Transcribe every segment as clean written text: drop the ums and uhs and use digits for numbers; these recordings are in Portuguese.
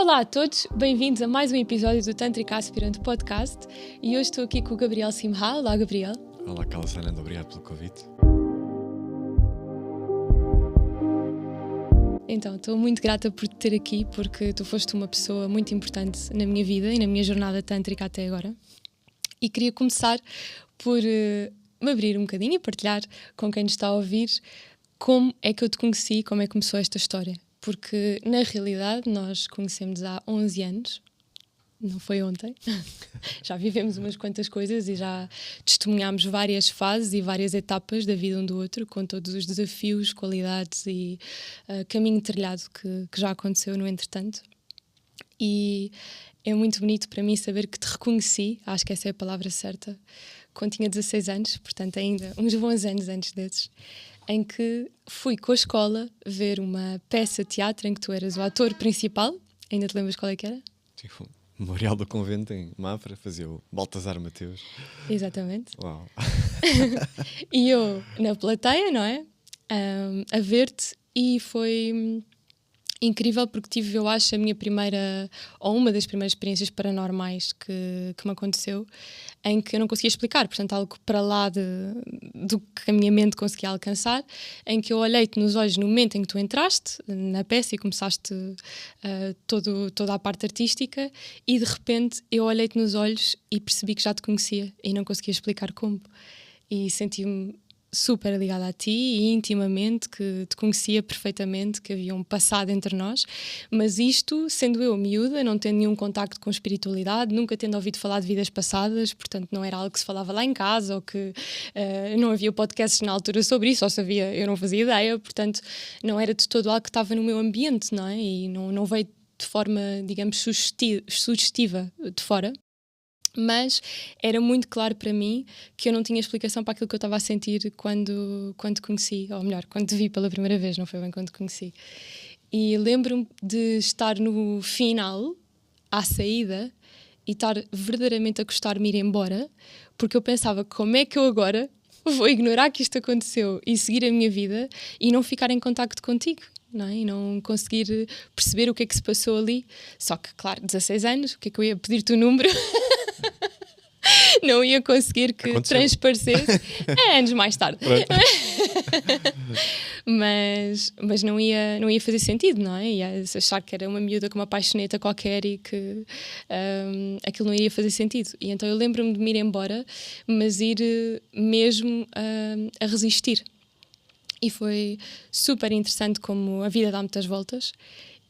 Olá a todos, bem-vindos a mais um episódio do Tântrica Aspirante Podcast e hoje estou aqui com o Gabriel Simha. Olá, Gabriel. Olá, Carla Sananda, obrigado pelo convite. Então, estou muito grata por te ter aqui porque tu foste uma pessoa muito importante na minha vida e na minha jornada tântrica até agora. E queria começar por me abrir um bocadinho e partilhar com quem nos está a ouvir como é que eu te conheci, como é que começou esta história. Porque, na realidade, nós conhecemos há 11 anos, não foi ontem, já vivemos umas quantas coisas e já testemunhámos várias fases e várias etapas da vida um do outro, com todos os desafios, qualidades e caminho trilhado que já aconteceu no entretanto. E é muito bonito para mim saber que te reconheci, acho que essa é a palavra certa, quando tinha 16 anos, portanto ainda uns bons anos antes desses, em que fui com a escola ver uma peça de teatro em que tu eras o ator principal. Ainda te lembras qual é que era? Sim, o Memorial do Convento em Mafra, fazia o Baltasar Mateus. Exatamente. Uau! E eu na plateia, não é? A ver-te, e foi incrível porque tive, eu acho, a minha primeira, ou uma das primeiras experiências paranormais que me aconteceu, em que eu não conseguia explicar, portanto algo para lá do que a minha mente conseguia alcançar, em que eu olhei-te nos olhos no momento em que tu entraste na peça e começaste toda a parte artística, e de repente eu olhei-te nos olhos e percebi que já te conhecia e não conseguia explicar como, e senti-me super ligada a ti e intimamente, que te conhecia perfeitamente, que havia um passado entre nós, mas isto, sendo eu miúda, não tendo nenhum contacto com espiritualidade, nunca tendo ouvido falar de vidas passadas, portanto não era algo que se falava lá em casa, ou que não havia podcasts na altura sobre isso, ou se havia, eu não fazia ideia, portanto não era de todo algo que estava no meu ambiente, não é? E não veio de forma, digamos, sugestiva de fora. Mas era muito claro para mim que eu não tinha explicação para aquilo que eu estava a sentir quando te conheci, ou melhor, quando te vi pela primeira vez, não foi bem quando te conheci. E lembro-me de estar no final, à saída, e estar verdadeiramente a gostar-me ir embora, porque eu pensava, como é que eu agora vou ignorar que isto aconteceu e seguir a minha vida e não ficar em contacto contigo? Não é? E não conseguir perceber o que é que se passou ali. Só que, claro, 16 anos, o que é que eu ia pedir-te o número? Não ia conseguir que Aconteceu. transparecesse. Anos mais tarde. mas não ia fazer sentido, não é? Ia achar que era uma miúda com uma paixoneta qualquer e que aquilo não iria fazer sentido. E então eu lembro-me de me ir embora, mas ir mesmo a resistir. E foi super interessante como a vida dá muitas voltas.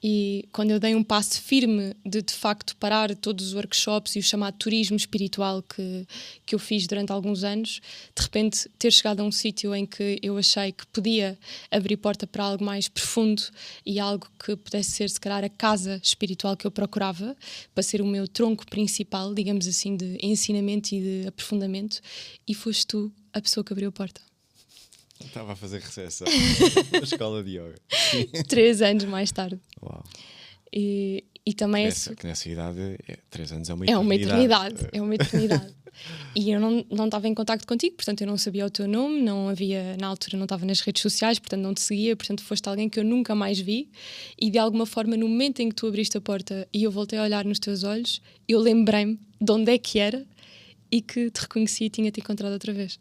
E quando eu dei um passo firme de facto parar todos os workshops e o chamado turismo espiritual que eu fiz durante alguns anos, de repente ter chegado a um sítio em que eu achei que podia abrir porta para algo mais profundo e algo que pudesse ser, se calhar, a casa espiritual que eu procurava, para ser o meu tronco principal, digamos assim, de ensinamento e de aprofundamento, e foste tu a pessoa que abriu a porta. Estava a fazer recepção na escola de yoga. 3 anos mais tarde. Uau. E também Que nessa idade, 3 anos é uma eternidade. É uma eternidade. E eu não estava em contacto contigo, portanto eu não sabia o teu nome, não havia, na altura não estava nas redes sociais, portanto não te seguia, portanto foste alguém que eu nunca mais vi, e de alguma forma no momento em que tu abriste a porta e eu voltei a olhar nos teus olhos, eu lembrei-me de onde é que era e que te reconheci e tinha-te encontrado outra vez.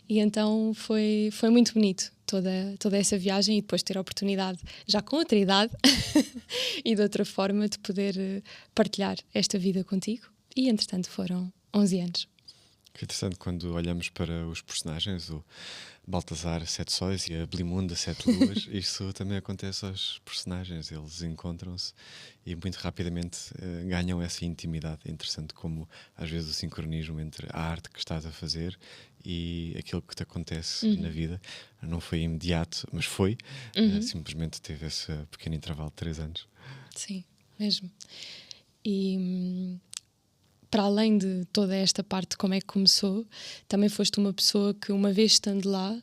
E então foi muito bonito toda essa viagem, e depois ter a oportunidade, já com outra idade e de outra forma, de poder partilhar esta vida contigo. E entretanto foram 11 anos. Que interessante quando olhamos para os personagens, o Baltasar Sete Sóis e a Blimunda Sete Luas. Isso também acontece aos personagens, eles encontram-se e muito rapidamente ganham essa intimidade. É interessante como às vezes o sincronismo entre a arte que estás a fazer e aquilo que te acontece na vida não foi imediato, mas foi, simplesmente teve esse pequeno intervalo de 3 anos. Sim, mesmo. E para além de toda esta parte de como é que começou, também foste uma pessoa que, uma vez estando lá,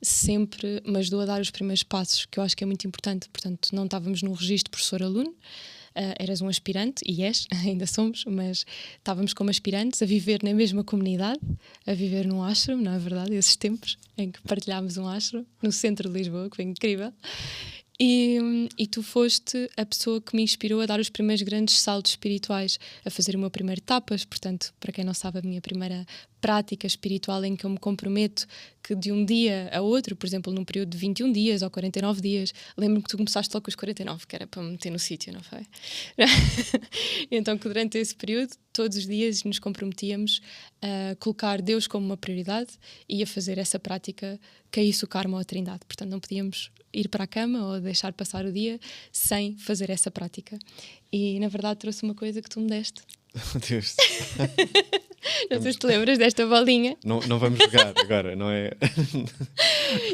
sempre me ajudou a dar os primeiros passos, que eu acho que é muito importante. Portanto, não estávamos num registro professor-aluno, eras um aspirante, e és, ainda somos, mas estávamos como aspirantes a viver na mesma comunidade, a viver num ashram, não é verdade? Esses tempos em que partilhámos um ashram no centro de Lisboa, que foi incrível. E tu foste a pessoa que me inspirou a dar os primeiros grandes saltos espirituais, a fazer o meu primeiro tapas. Portanto, para quem não sabe, a minha primeira prática espiritual em que eu me comprometo que de um dia a outro, por exemplo, num período de 21 dias ou 49 dias, lembro-me que tu começaste logo com os 49, que era para me meter no sítio, não foi? Então, que durante esse período, todos os dias nos comprometíamos a colocar Deus como uma prioridade e a fazer essa prática, caísse o karma ou a trindade. Portanto, não podíamos ir para a cama ou deixar passar o dia sem fazer essa prática. E, na verdade, trouxe uma coisa que tu me deste. Deus. Não sei se te lembras desta bolinha. Não vamos jogar agora, não é?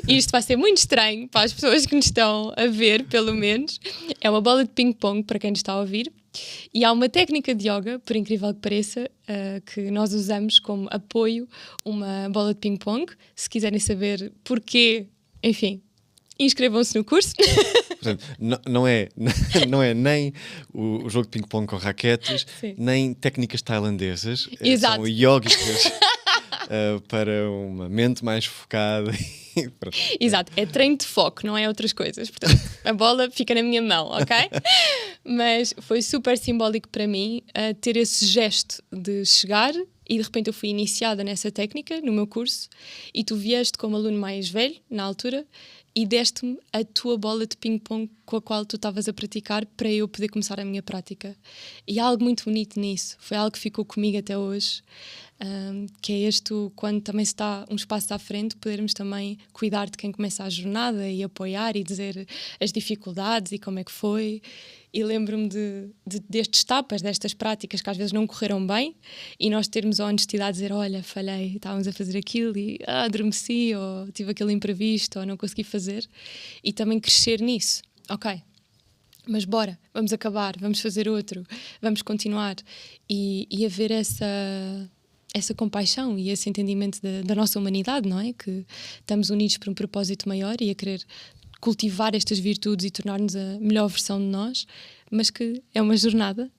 Isto vai ser muito estranho para as pessoas que nos estão a ver, pelo menos. É uma bola de ping-pong para quem nos está a ouvir. E há uma técnica de yoga, por incrível que pareça, que nós usamos como apoio, uma bola de ping-pong. Se quiserem saber porquê, enfim, inscrevam-se no curso. Portanto, não é nem o jogo de ping-pong com raquetes, Sim. nem técnicas tailandesas. Exato. São yógicas para uma mente mais focada. Exato, é treino de foco, não é outras coisas. Portanto, a bola fica na minha mão, ok? Mas foi super simbólico para mim ter esse gesto de chegar e de repente eu fui iniciada nessa técnica no meu curso e tu vieste como aluno mais velho, na altura, e deste-me a tua bola de ping-pong com a qual tu estavas a praticar para eu poder começar a minha prática. E há algo muito bonito nisso, foi algo que ficou comigo até hoje, que é quando também se está uns passos à frente, podermos também cuidar de quem começa a jornada e apoiar e dizer as dificuldades e como é que foi. E lembro-me destes tapas, destas práticas que às vezes não correram bem e nós termos a honestidade de dizer, olha, falhei, estávamos a fazer aquilo e adormeci ou tive aquele imprevisto ou não consegui fazer, e também crescer nisso. Ok, mas bora, vamos acabar, vamos fazer outro, vamos continuar e haver essa compaixão e esse entendimento da nossa humanidade, não é? Que estamos unidos por um propósito maior e a querer cultivar estas virtudes e tornar-nos a melhor versão de nós, mas que é uma jornada.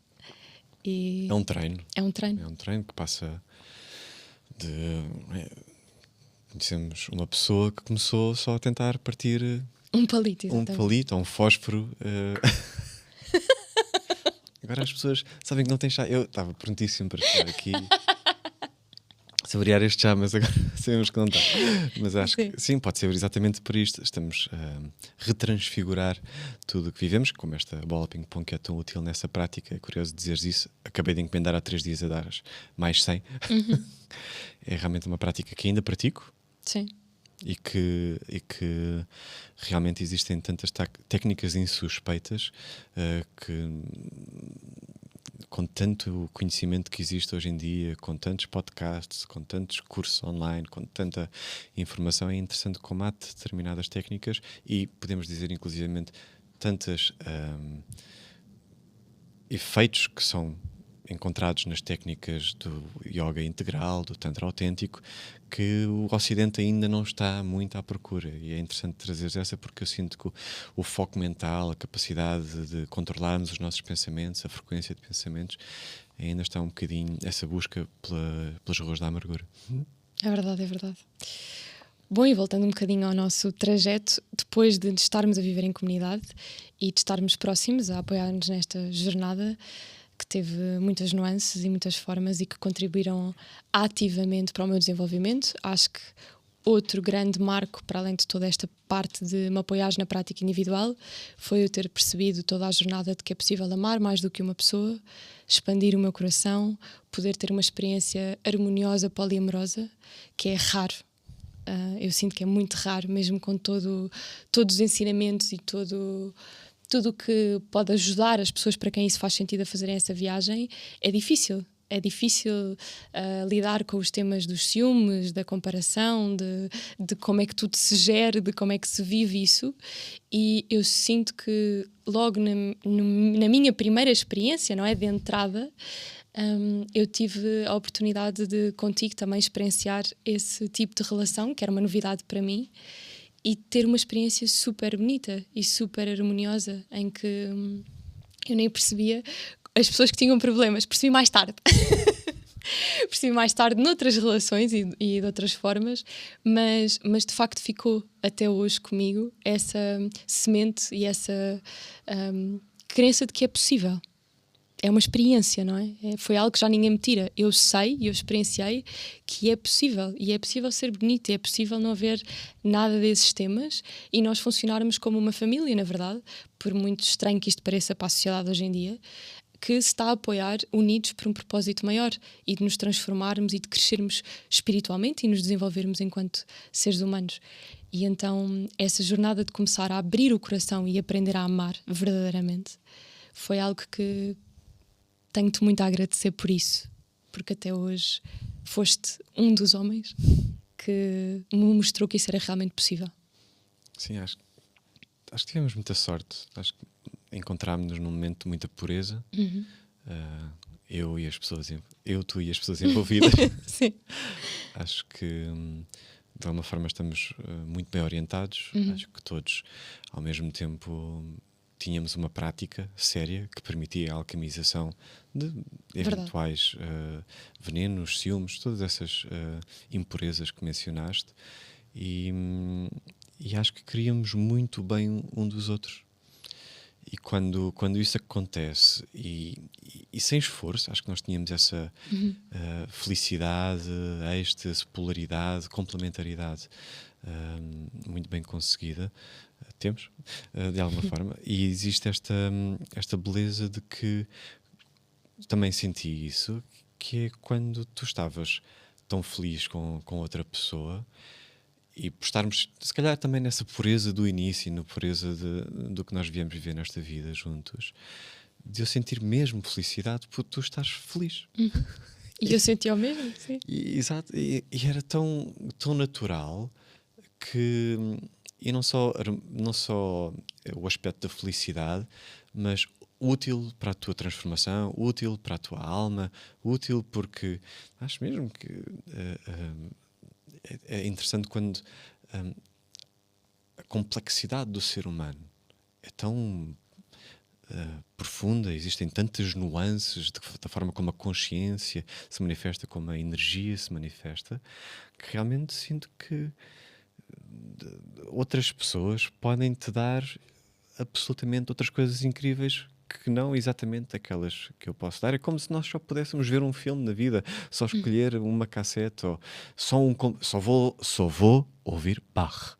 E É um treino. É um treino. É um treino que passa de... Conhecemos uma pessoa que começou só a tentar partir um palito, exatamente. Um palito ou um fósforo. Agora as pessoas sabem que não tem chá. Eu estava prontíssimo para estar aqui. Saborear este chá, mas agora sabemos que não está. Mas acho que sim, pode ser exatamente por isto. Estamos a retransfigurar tudo o que vivemos, como esta bola ping-pong que é tão útil nessa prática. É curioso dizeres isso. Acabei de encomendar há 3 dias a dar mais 100. É realmente uma prática que ainda pratico. Sim. E que realmente existem tantas técnicas insuspeitas que, com tanto conhecimento que existe hoje em dia, com tantos podcasts, com tantos cursos online, com tanta informação, é interessante como há determinadas técnicas e podemos dizer inclusivamente tantos efeitos que são encontrados nas técnicas do yoga integral, do tantra autêntico, que o Ocidente ainda não está muito à procura. E é interessante trazer essa porque eu sinto que o foco mental, a capacidade de controlarmos os nossos pensamentos, a frequência de pensamentos, ainda está um bocadinho essa busca pelas ruas da amargura. É verdade, é verdade. Bom, e voltando um bocadinho ao nosso trajeto, depois de estarmos a viver em comunidade e de estarmos próximos a apoiar-nos nesta jornada, que teve muitas nuances e muitas formas e que contribuíram ativamente para o meu desenvolvimento. Acho que outro grande marco, para além de toda esta parte de me apoiar na prática individual, foi eu ter percebido toda a jornada de que é possível amar mais do que uma pessoa, expandir o meu coração, poder ter uma experiência harmoniosa, poliamorosa, que é raro. Eu sinto que é muito raro, mesmo com todos os ensinamentos e tudo o que pode ajudar as pessoas para quem isso faz sentido a fazerem essa viagem. É difícil lidar com os temas dos ciúmes, da comparação, de como é que tudo se gera, de como é que se vive isso. E eu sinto que logo na minha primeira experiência, não é, de entrada, eu tive a oportunidade de contigo também experienciar esse tipo de relação, que era uma novidade para mim, e ter uma experiência super bonita e super harmoniosa, em que eu nem percebia as pessoas que tinham problemas, percebi mais tarde. percebi mais tarde noutras relações e de outras formas, mas de facto ficou até hoje comigo essa semente e essa crença de que é possível. É uma experiência, não é? Foi algo que já ninguém me tira. Eu sei e eu experienciei que é possível. E é possível ser bonito, é possível não haver nada desses temas e nós funcionarmos como uma família, na verdade, por muito estranho que isto pareça para a sociedade hoje em dia, que se está a apoiar unidos por um propósito maior e de nos transformarmos e de crescermos espiritualmente e nos desenvolvermos enquanto seres humanos. E então essa jornada de começar a abrir o coração e aprender a amar verdadeiramente foi algo que tenho-te muito a agradecer por isso, porque até hoje foste um dos homens que me mostrou que isso era realmente possível. Sim, acho que tivemos muita sorte. Acho que encontrámos-nos num momento de muita pureza. Eu, tu e as pessoas envolvidas. Sim. Acho que de alguma forma estamos muito bem orientados. Acho que todos, ao mesmo tempo, tínhamos uma prática séria que permitia a alquimização de eventuais venenos, ciúmes, todas essas impurezas que mencionaste. E acho que queríamos muito bem um dos outros. E quando isso acontece e sem esforço, acho que nós tínhamos essa felicidade, êxtase, polaridade, complementaridade muito bem conseguida. Temos, de alguma forma. E existe esta beleza de que também senti isso, que é quando tu estavas tão feliz com outra pessoa. E por estarmos, se calhar, também nessa pureza do início, na pureza do que nós viemos viver nesta vida juntos, de eu sentir mesmo felicidade por tu estares feliz. E eu senti o mesmo, sim. Exato, e era tão natural que, e não só o aspecto da felicidade, mas útil para a tua transformação, útil para a tua alma, útil porque acho mesmo que é interessante quando a complexidade do ser humano é tão profunda, existem tantas nuances da forma como a consciência se manifesta, como a energia se manifesta, que realmente sinto que outras pessoas podem te dar absolutamente outras coisas incríveis que não exatamente aquelas que eu posso dar. É como se nós só pudéssemos ver um filme na vida, só escolher uma cassete, ou só vou ouvir Bach.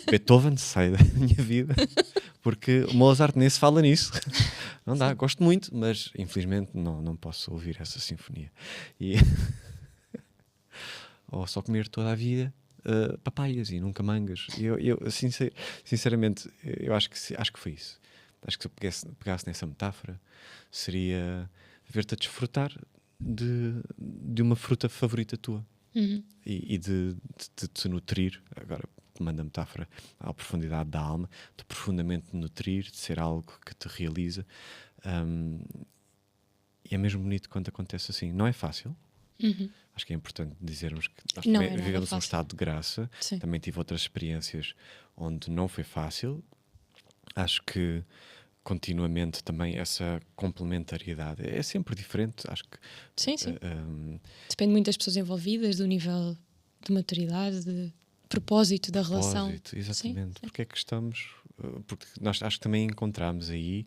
Beethoven sai da minha vida, porque o Mozart nem se fala nisso. Não dá, gosto muito, mas infelizmente não posso ouvir essa sinfonia. Ou só comer toda a vida papaias e nunca mangas. Sinceramente, eu acho que foi isso. Acho que se eu pegasse nessa metáfora, seria ver-te a desfrutar de uma fruta favorita tua. E de te nutrir, agora tomando a metáfora à profundidade da alma, de profundamente nutrir, de ser algo que te realiza. E é mesmo bonito quando acontece assim. Não é fácil. Acho que é importante dizermos que nós também vivemos um estado de graça. Sim. Também tive outras experiências onde não foi fácil. Acho que continuamente também essa complementariedade é sempre diferente. Acho que sim. Depende muito das pessoas envolvidas, do nível de maturidade, de propósito da relação. Exatamente. Sim. Porque é que estamos... Porque nós acho que também encontramos aí,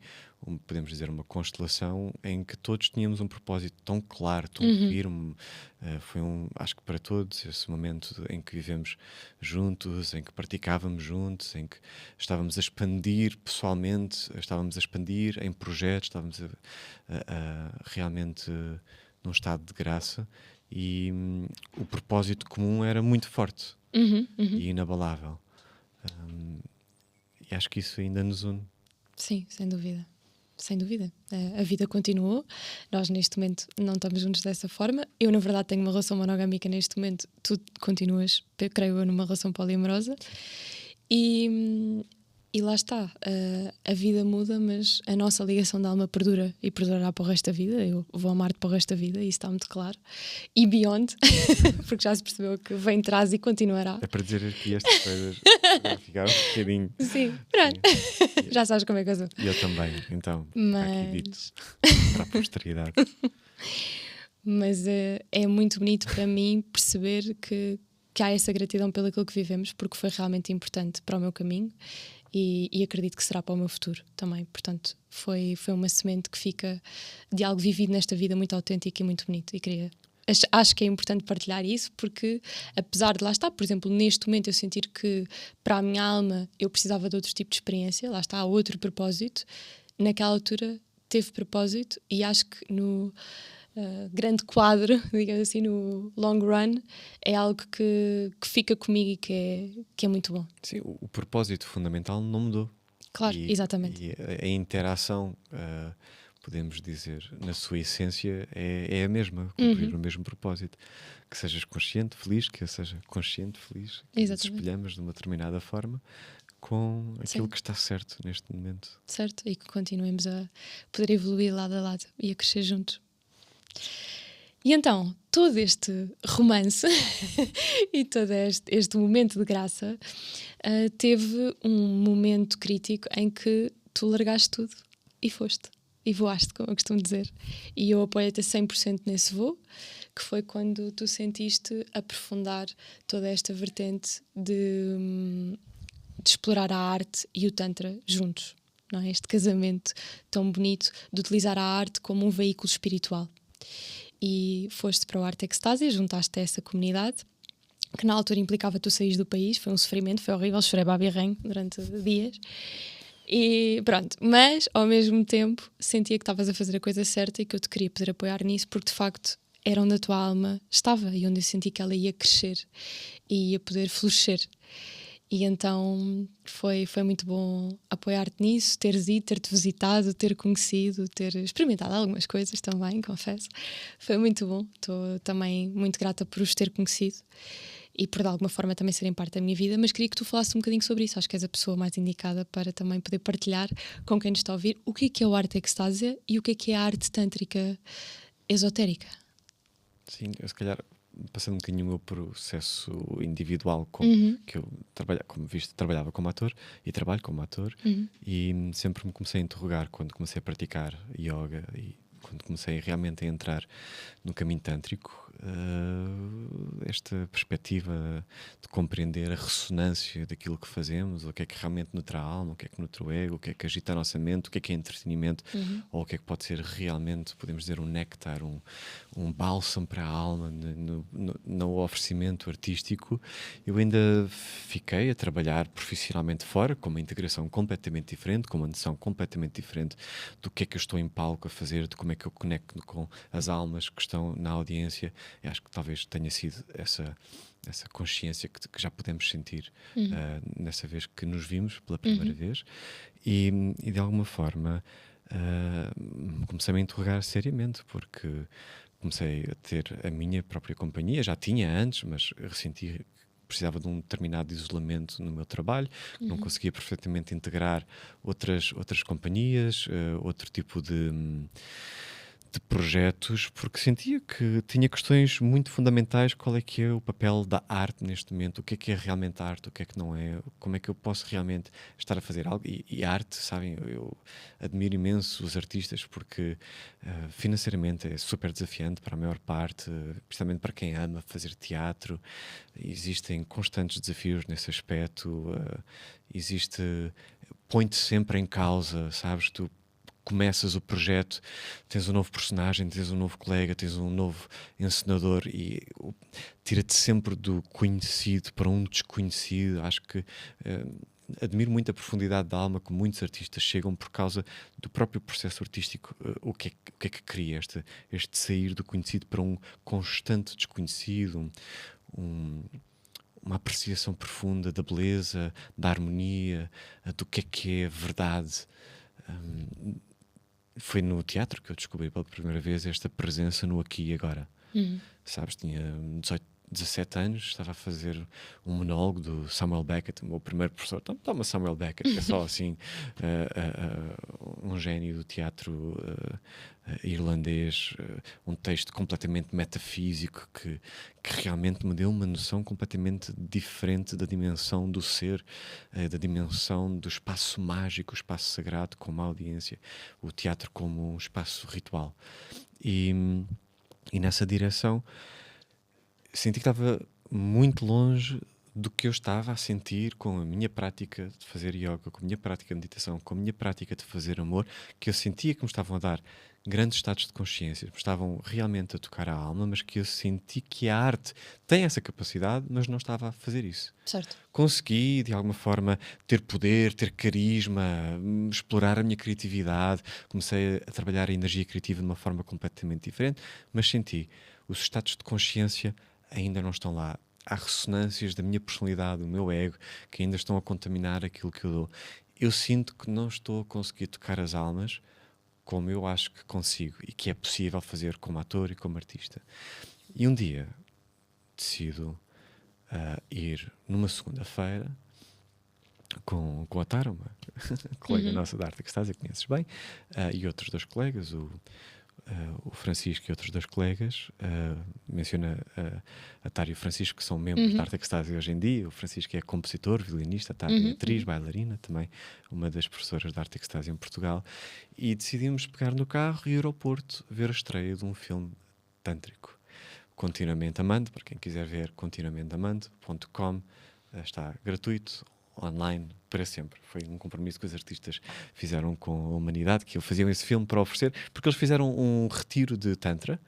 podemos dizer, uma constelação em que todos tínhamos um propósito tão claro, tão firme. Foi acho que para todos, esse momento em que vivemos juntos, em que praticávamos juntos, em que estávamos a expandir pessoalmente, estávamos a expandir em projetos, estávamos realmente num estado de graça, e o propósito comum era muito forte e inabalável. E acho que isso ainda nos une. Sim, sem dúvida. Sem dúvida. A vida continuou. Nós, neste momento, não estamos juntos dessa forma. Eu, na verdade, tenho uma relação monogâmica neste momento. Tu continuas, creio eu, numa relação poliamorosa. E lá está. A vida muda, mas a nossa ligação de alma perdura e perdurará para o resto da vida. Eu vou amar-te para o resto da vida, isso está muito claro. E beyond, porque já se percebeu que vem atrás e continuará. É para dizer aqui estas coisas, para ficar um bocadinho. Sim, pronto. Sim. Já sabes como é que eu sou. E eu também, então, mas... aqui dito para a posteridade. mas é muito bonito para mim perceber que há essa gratidão pelo aquilo que vivemos, porque foi realmente importante para o meu caminho e acredito que será para o meu futuro também. Portanto, foi uma semente que fica de algo vivido nesta vida muito autêntico e muito bonito. E acho que é importante partilhar isso, porque apesar de lá estar, por exemplo, neste momento eu sentir que para a minha alma eu precisava de outro tipo de experiência, lá está, outro propósito, naquela altura teve propósito, e acho que no grande quadro, digamos assim, no long run, é algo que fica comigo e que é muito bom. Sim, o propósito fundamental não mudou. Claro, exatamente. E a interação, podemos dizer, na sua essência, é a mesma, cumprir o mesmo propósito. Que sejas consciente, feliz, que eu seja consciente, feliz, que nos espelhamos de uma determinada forma com aquilo que está certo neste momento. Certo, e que continuemos a poder evoluir lado a lado e a crescer juntos. E então, todo este romance e todo este momento de graça teve um momento crítico em que tu largaste tudo e foste. E voaste, como eu costumo dizer. E eu apoio-te a 100% nesse voo, que foi quando tu sentiste aprofundar toda esta vertente de explorar a arte e o Tantra juntos. Não é? Este casamento tão bonito de utilizar a arte como um veículo espiritual. E foste para o Arte Extásia, juntaste a essa comunidade, que na altura implicava tu saís do país. Foi um sofrimento, foi horrível, chorei babirrenho durante dias. E pronto, mas ao mesmo tempo sentia que estavas a fazer a coisa certa e que eu te queria poder apoiar nisso, porque de facto era onde a tua alma estava e onde eu senti que ela ia crescer e ia poder florescer. E então foi muito bom apoiar-te nisso, teres ido, ter-te visitado, ter conhecido, ter experimentado algumas coisas também, confesso. Foi muito bom, estou também muito grata por os ter conhecido e por de alguma forma também serem parte da minha vida, mas queria que tu falasses um bocadinho sobre isso. Acho que és a pessoa mais indicada para também poder partilhar com quem nos está a ouvir o que é o Arte Extásia e o que é a arte tântrica esotérica. Sim, eu se calhar, passando um bocadinho o meu processo individual, que eu como viste, trabalhava como ator e trabalho como ator, e sempre me comecei a interrogar quando comecei a praticar yoga e quando comecei realmente a entrar no caminho tântrico, esta perspectiva de compreender a ressonância daquilo que fazemos, o que é que realmente nutre a alma, o que é que nutre o ego, o que é que agita a nossa mente, o que é entretenimento, ou o que é que pode ser realmente, podemos dizer, um néctar, um bálsamo para a alma no oferecimento artístico. Eu ainda fiquei a trabalhar profissionalmente fora, com uma integração completamente diferente, com uma noção completamente diferente do que é que eu estou em palco a fazer, de como é que eu conecto com as almas que estão na audiência. Eu acho que talvez tenha sido essa consciência que já podemos sentir nessa vez que nos vimos pela primeira vez, e de alguma forma comecei-me a interrogar seriamente, porque comecei a ter a minha própria companhia. Já tinha antes, mas ressenti que precisava de um determinado isolamento no meu trabalho, não conseguia perfeitamente integrar outras companhias, outro tipo de projetos, porque sentia que tinha questões muito fundamentais. Qual é que é o papel da arte neste momento? O que é realmente arte? O que é que não é? Como é que eu posso realmente estar a fazer algo? E a arte, sabem, eu admiro imenso os artistas, porque financeiramente é super desafiante para a maior parte, principalmente para quem ama fazer teatro. Existem constantes desafios nesse aspecto. Põe-te sempre em causa, sabes? Tu começas o projeto, tens um novo personagem, tens um novo colega, tens um novo encenador e tira-te sempre do conhecido para um desconhecido. Acho que admiro muito a profundidade da alma que muitos artistas chegam por causa do próprio processo artístico. O que é que cria este sair do conhecido para um constante desconhecido, uma apreciação profunda da beleza, da harmonia, do que é verdade. Foi no teatro que eu descobri pela primeira vez esta presença no aqui e agora. Sabes, tinha 17 anos, estava a fazer um monólogo do Samuel Beckett, o meu primeiro professor. Toma Samuel Beckett, é só assim um gênio do teatro irlandês, um texto completamente metafísico que realmente me deu uma noção completamente diferente da dimensão do ser, da dimensão do espaço mágico, o espaço sagrado como audiência, o teatro como um espaço ritual. E E nessa direção senti que estava muito longe do que eu estava a sentir com a minha prática de fazer yoga, com a minha prática de meditação, com a minha prática de fazer amor, que eu sentia que me estavam a dar grandes estados de consciência, me estavam realmente a tocar a alma, mas que eu senti que a arte tem essa capacidade, mas não estava a fazer isso. Certo. Consegui, de alguma forma, ter poder, ter carisma, explorar a minha criatividade, comecei a trabalhar a energia criativa de uma forma completamente diferente, mas senti, os estados de consciência ainda não estão lá. Há ressonâncias da minha personalidade, do meu ego, que ainda estão a contaminar aquilo que eu dou. Eu sinto que não estou a conseguir tocar as almas como eu acho que consigo e que é possível fazer como ator e como artista. E um dia decido ir numa segunda-feira com a Tara, uma colega nossa da Arte Extásia, conheces bem, e outros dois colegas, o Francisco e outros dois colegas, menciona a Tara e o Francisco, que são membros da Arte Extásia hoje em dia. O Francisco é compositor, violinista, a Tara é atriz, bailarina, também uma das professoras da Arte Extásia em Portugal. E decidimos pegar no carro e ir ao Porto ver a estreia de um filme tântrico. Continuamente Amando, para quem quiser ver, continuamenteamando.com, está gratuito, online, para sempre. Foi um compromisso que os artistas fizeram com a humanidade, que faziam esse filme para oferecer, porque eles fizeram um retiro de Tantra,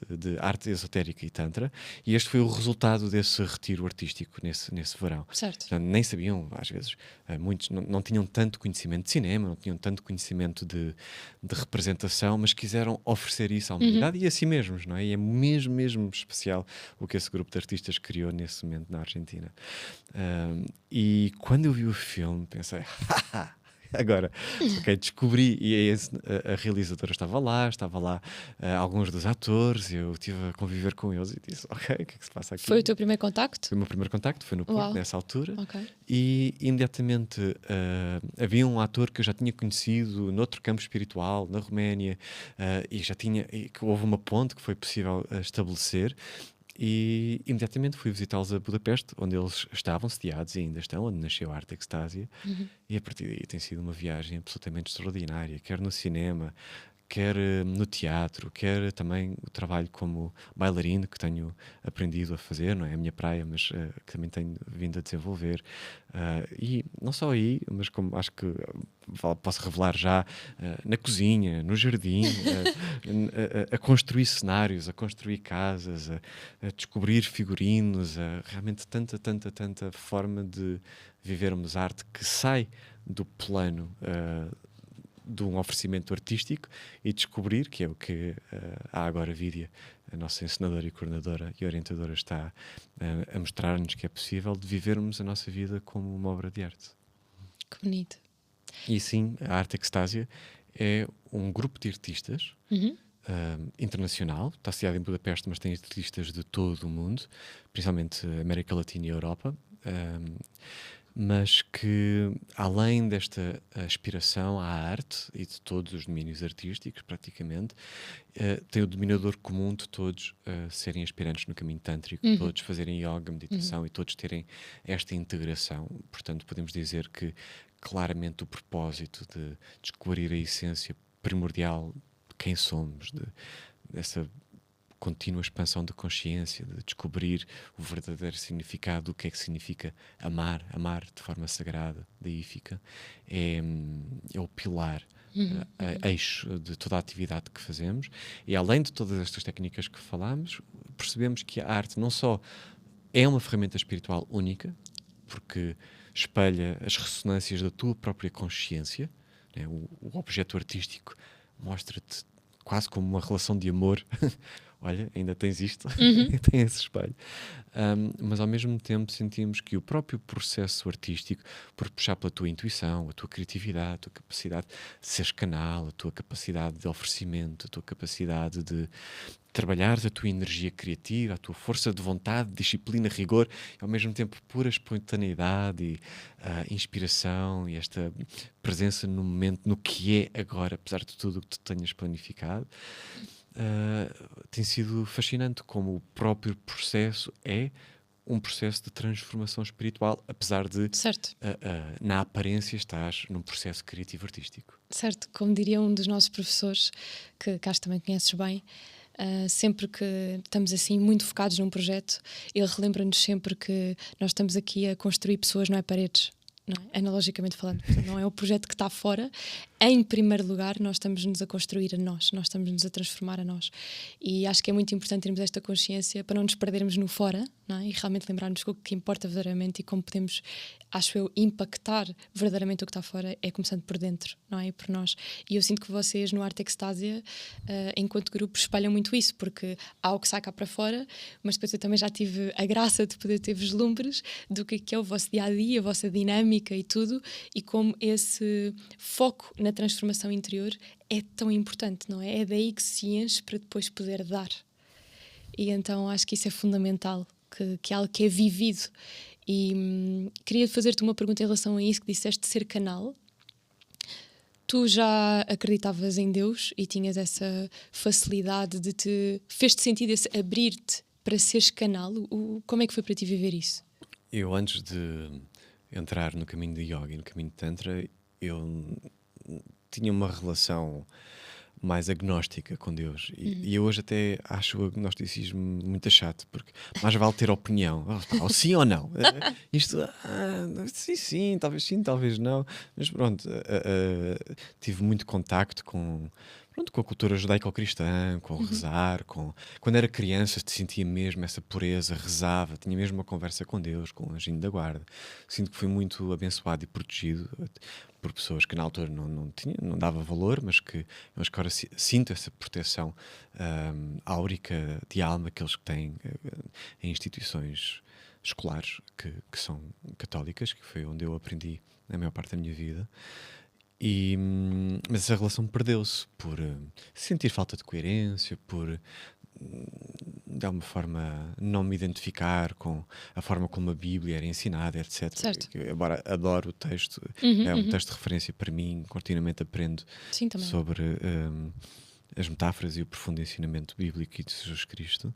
de arte esotérica e Tantra, e este foi o resultado desse retiro artístico nesse verão. Certo. Portanto, nem sabiam, às vezes, muitos não tinham tanto conhecimento de cinema, não tinham tanto conhecimento de representação, mas quiseram oferecer isso à humanidade e a si mesmos, não é? E é mesmo especial o que esse grupo de artistas criou nesse momento na Argentina. E quando eu vi o filme, pensei, agora, ok, descobri, e a realizadora estava lá alguns dos atores, eu estive a conviver com eles e disse, ok, o que é que se passa aqui? Foi o teu primeiro contacto? Foi o meu primeiro contacto, foi no Porto, Uau. nessa altura, Ok. e imediatamente havia um ator que eu já tinha conhecido noutro campo espiritual, na Roménia, e que houve uma ponte que foi possível estabelecer. E imediatamente fui visitá-los a Budapeste, onde eles estavam sediados e ainda estão, onde nasceu a Arte Extásia. E a partir daí tem sido uma viagem absolutamente extraordinária, quer no cinema, quer no teatro, quer também o trabalho como bailarino, que tenho aprendido a fazer, não é a minha praia, mas que também tenho vindo a desenvolver. E não só aí, mas como acho que posso revelar já, na cozinha, no jardim, a construir cenários, a construir casas, a descobrir figurinos, realmente tanta forma de vivermos arte que sai do plano de um oferecimento artístico e descobrir, que é o que a Agora Vídia, a nossa encenadora e coordenadora e orientadora, está a mostrar-nos que é possível, de vivermos a nossa vida como uma obra de arte. Que bonito. E sim, a Arte Extásia é um grupo de artistas internacional, está sediado em Budapeste, mas tem artistas de todo o mundo, principalmente América Latina e Europa, mas que, além desta aspiração à arte e de todos os domínios artísticos, praticamente, tem o denominador comum de todos serem aspirantes no caminho tântrico, todos fazerem yoga, meditação e todos terem esta integração. Portanto, podemos dizer que, claramente, o propósito de descobrir a essência primordial de quem somos, dessa contínua expansão da consciência, de descobrir o verdadeiro significado do que é que significa amar de forma sagrada, daí fica, é o pilar, eixo de toda a atividade que fazemos. E além de todas estas técnicas que falámos, percebemos que a arte não só é uma ferramenta espiritual única, porque espelha as ressonâncias da tua própria consciência, né? O objeto artístico mostra-te quase como uma relação de amor. Olha, ainda tens isto, tem esse espelho. Mas ao mesmo tempo sentimos que o próprio processo artístico, por puxar pela tua intuição, a tua criatividade, a tua capacidade de seres canal, a tua capacidade de oferecimento, a tua capacidade de trabalhares a tua energia criativa, a tua força de vontade, disciplina, rigor, e ao mesmo tempo pura espontaneidade e inspiração e esta presença no momento, no que é agora, apesar de tudo o que tu tenhas planificado. Tem sido fascinante como o próprio processo é um processo de transformação espiritual, apesar de na aparência estás num processo criativo artístico. Certo, como diria um dos nossos professores, que acho que também conheces bem, Sempre que estamos assim muito focados num projeto, ele relembra-nos sempre que nós estamos aqui a construir pessoas, não é paredes. Não é? Analogicamente falando, portanto, não é o projeto que está fora. Em primeiro lugar, nós estamos-nos a construir a nós estamos-nos a transformar a nós. E acho que é muito importante termos esta consciência para não nos perdermos no fora, não é? E realmente lembrarmos que o que importa verdadeiramente e como podemos, acho eu, impactar verdadeiramente o que está fora é começando por dentro, não é? E por nós. E eu sinto que vocês no Arte Extásia, enquanto grupo, espalham muito isso, porque há o que sai cá para fora, mas depois eu também já tive a graça de poder ter vislumbres do que é o vosso dia-a-dia, a vossa dinâmica e tudo, e como esse foco na transformação interior é tão importante, não é? É daí que se enche para depois poder dar. E então acho que isso é fundamental, que é algo que é vivido. E queria fazer-te uma pergunta em relação a isso que disseste de ser canal. Tu já acreditavas em Deus e tinhas essa facilidade de fez-te sentido esse abrir-te para seres canal? Como é que foi para ti viver isso? Eu, antes de entrar no caminho de yoga e no caminho de tantra, eu tinha uma relação mais agnóstica com Deus. E eu hoje até acho o agnosticismo muito chato, porque mais vale ter opinião. Ou sim ou não. Isto, sim, talvez não. Mas pronto, tive muito contacto com a cultura judaico-cristã, com o rezar, quando era criança sentia mesmo essa pureza, rezava, tinha mesmo uma conversa com Deus, com o anjinho da guarda. Sinto que fui muito abençoado e protegido por pessoas que na altura não dava valor, mas que agora sinto essa proteção áurica de alma que eles têm em instituições escolares que são católicas, que foi onde eu aprendi a maior parte da minha vida. Mas essa relação perdeu-se por sentir falta de coerência, por de alguma forma não me identificar com a forma como a Bíblia era ensinada, etc. Certo. Embora adoro o texto, é um texto de referência para mim, continuamente aprendo sobre as metáforas e o profundo ensinamento bíblico e de Jesus Cristo,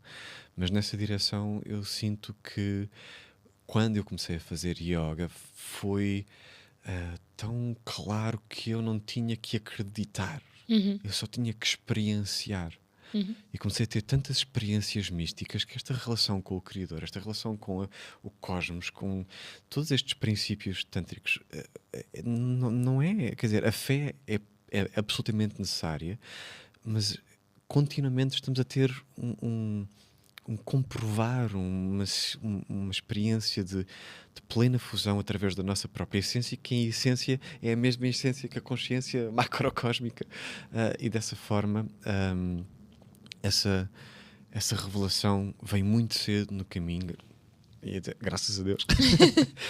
mas nessa direção eu sinto que quando eu comecei a fazer yoga foi tão claro que eu não tinha que acreditar, eu só tinha que experienciar. E comecei a ter tantas experiências místicas que esta relação com o Criador, esta relação com o cosmos, com todos estes princípios tântricos, não é, quer dizer, a fé é absolutamente necessária, mas continuamente estamos a ter um comprovar, uma experiência de plena fusão através da nossa própria essência, que em essência é a mesma essência que a consciência macrocósmica. E dessa forma, essa revelação vem muito cedo no caminho, graças a Deus.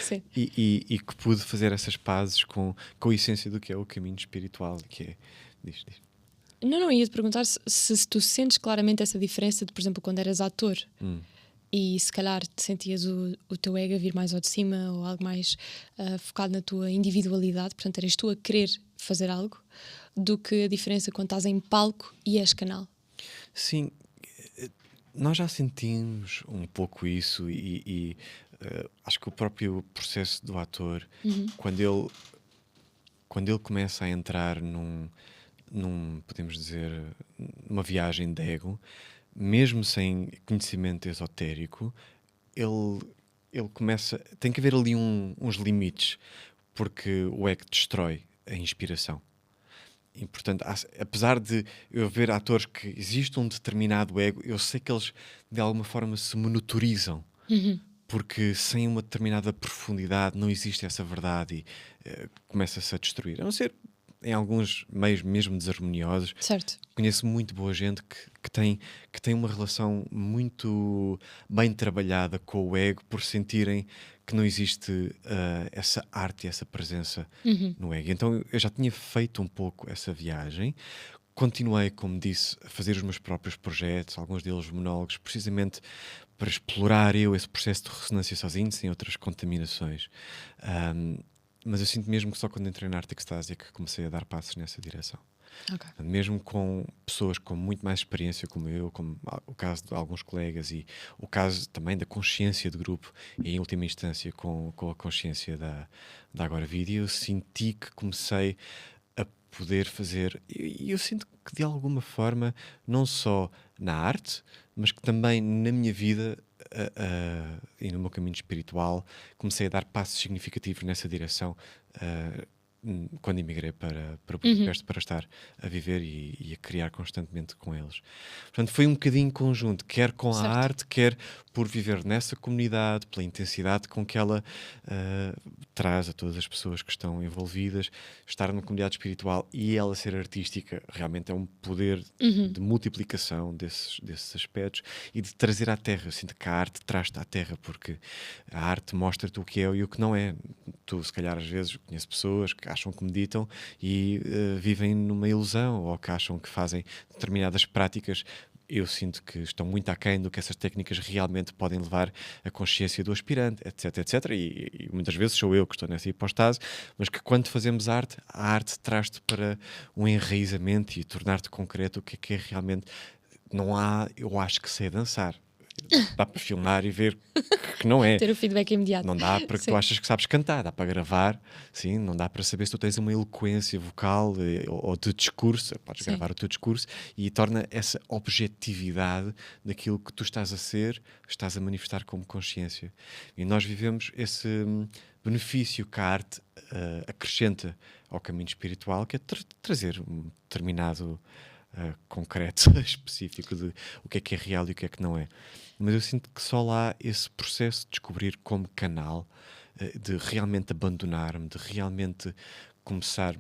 Sim. e que pude fazer essas pazes com a essência do que é o caminho espiritual, que é... Diz. Não, ia-te perguntar se tu sentes claramente essa diferença de, por exemplo, quando eras ator e se calhar te sentias o teu ego a vir mais ao de cima ou algo mais focado na tua individualidade, portanto eras tu a querer fazer algo, do que a diferença quando estás em palco e és canal. Sim, nós já sentimos um pouco isso e acho que o próprio processo do ator, quando ele começa a entrar podemos dizer, uma viagem de ego, mesmo sem conhecimento esotérico, ele começa... Tem que haver ali uns limites, porque o ego destrói a inspiração. E, portanto, apesar de eu ver atores que existe um determinado ego, eu sei que eles, de alguma forma, se monitorizam. Porque sem uma determinada profundidade não existe essa verdade e começa-se a destruir. A não ser em alguns meios mesmo desarmoniosos. Certo. Conheço muito boa gente que tem uma relação muito bem trabalhada com o ego, por sentirem que não existe essa arte e essa presença no ego. Então eu já tinha feito um pouco essa viagem. Continuei, como disse, a fazer os meus próprios projetos, alguns deles monólogos, precisamente para explorar esse processo de ressonância sozinho, sem outras contaminações. Mas eu sinto mesmo que só quando entrei na Arte Extásia que comecei a dar passos nessa direção. Okay. Mesmo com pessoas com muito mais experiência como eu, como o caso de alguns colegas e o caso também da consciência de grupo e, em última instância, com a consciência da Agora Vídeo, eu senti que comecei a poder fazer. E eu sinto que de alguma forma, não só na arte, mas que também na minha vida e no meu caminho espiritual, comecei a dar passos significativos nessa direção. Quando emigrei para Budapeste para estar a viver e a criar constantemente com eles. Portanto, foi um bocadinho conjunto, quer com a Certo. arte, quer por viver nessa comunidade, pela intensidade com que ela traz a todas as pessoas que estão envolvidas. Estar numa comunidade espiritual e ela ser artística realmente é um poder de multiplicação desses aspectos e de trazer à terra. Eu sinto que a arte traz-te à terra, porque a arte mostra-te o que é e o que não é. Tu, se calhar, às vezes conheço pessoas que acham que meditam e vivem numa ilusão, ou que acham que fazem determinadas práticas. Eu sinto que estão muito aquém do que essas técnicas realmente podem levar à consciência do aspirante, etc, etc. E muitas vezes sou eu que estou nessa hipostase, mas que quando fazemos arte, a arte traz-te para um enraizamento e tornar-te concreto o que é realmente. Não há, eu acho que sei dançar. Dá para filmar e ver que não é. Ter o feedback imediato. Não dá para que Sim. tu achas que sabes cantar, dá para gravar, sim, não dá para saber se tu tens uma eloquência vocal ou de discurso, podes Sim. gravar o teu discurso e torna essa objetividade daquilo que tu estás a ser, estás a manifestar como consciência. E nós vivemos esse benefício que a arte acrescenta ao caminho espiritual, que é trazer um determinado concreto, específico de o que é real e o que é que não é. Mas eu sinto que só lá esse processo de descobrir como canal, de realmente abandonar-me, de realmente começar,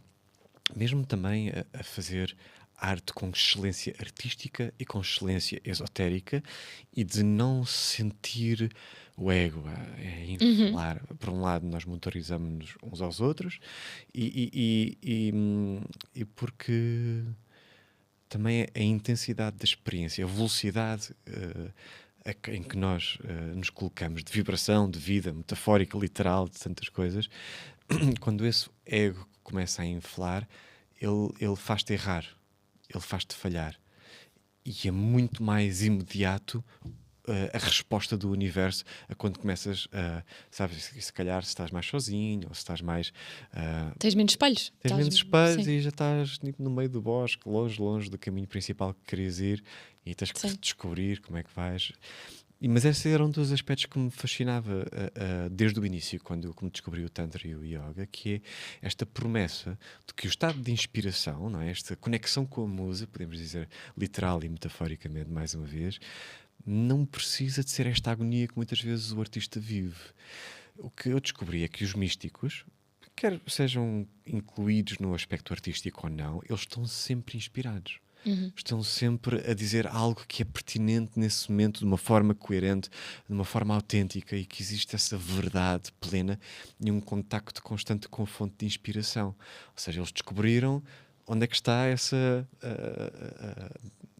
mesmo também a fazer arte com excelência artística e com excelência esotérica, e de não sentir o ego, é inflar. Por um lado, nós monitorizamos-nos uns aos outros, e porque também a intensidade da experiência, a velocidade em que nós nos colocamos, de vibração, de vida, metafórica, literal, de tantas coisas, quando esse ego começa a inflar, ele faz-te errar, ele faz-te falhar. E é muito mais imediato a resposta do universo a quando começas a, sabes, se calhar se estás mais sozinho ou se estás mais... Tens menos espelhos. Tens menos espelhos Sim. e já estás no meio do bosque, longe do caminho principal que querias ir e tens que Sim. descobrir como é que vais. Mas esse era um dos aspectos que me fascinava desde o início, quando descobri o Tantra e o Yoga, que é esta promessa de que o estado de inspiração, não é? Esta conexão com a musa, podemos dizer literal e metaforicamente, mais uma vez, não precisa de ser esta agonia que muitas vezes o artista vive. O que eu descobri é que os místicos, quer sejam incluídos no aspecto artístico ou não, eles estão sempre inspirados. Estão sempre a dizer algo que é pertinente nesse momento, de uma forma coerente, de uma forma autêntica, e que existe essa verdade plena e um contacto constante com a fonte de inspiração. Ou seja, eles descobriram onde é que está essa...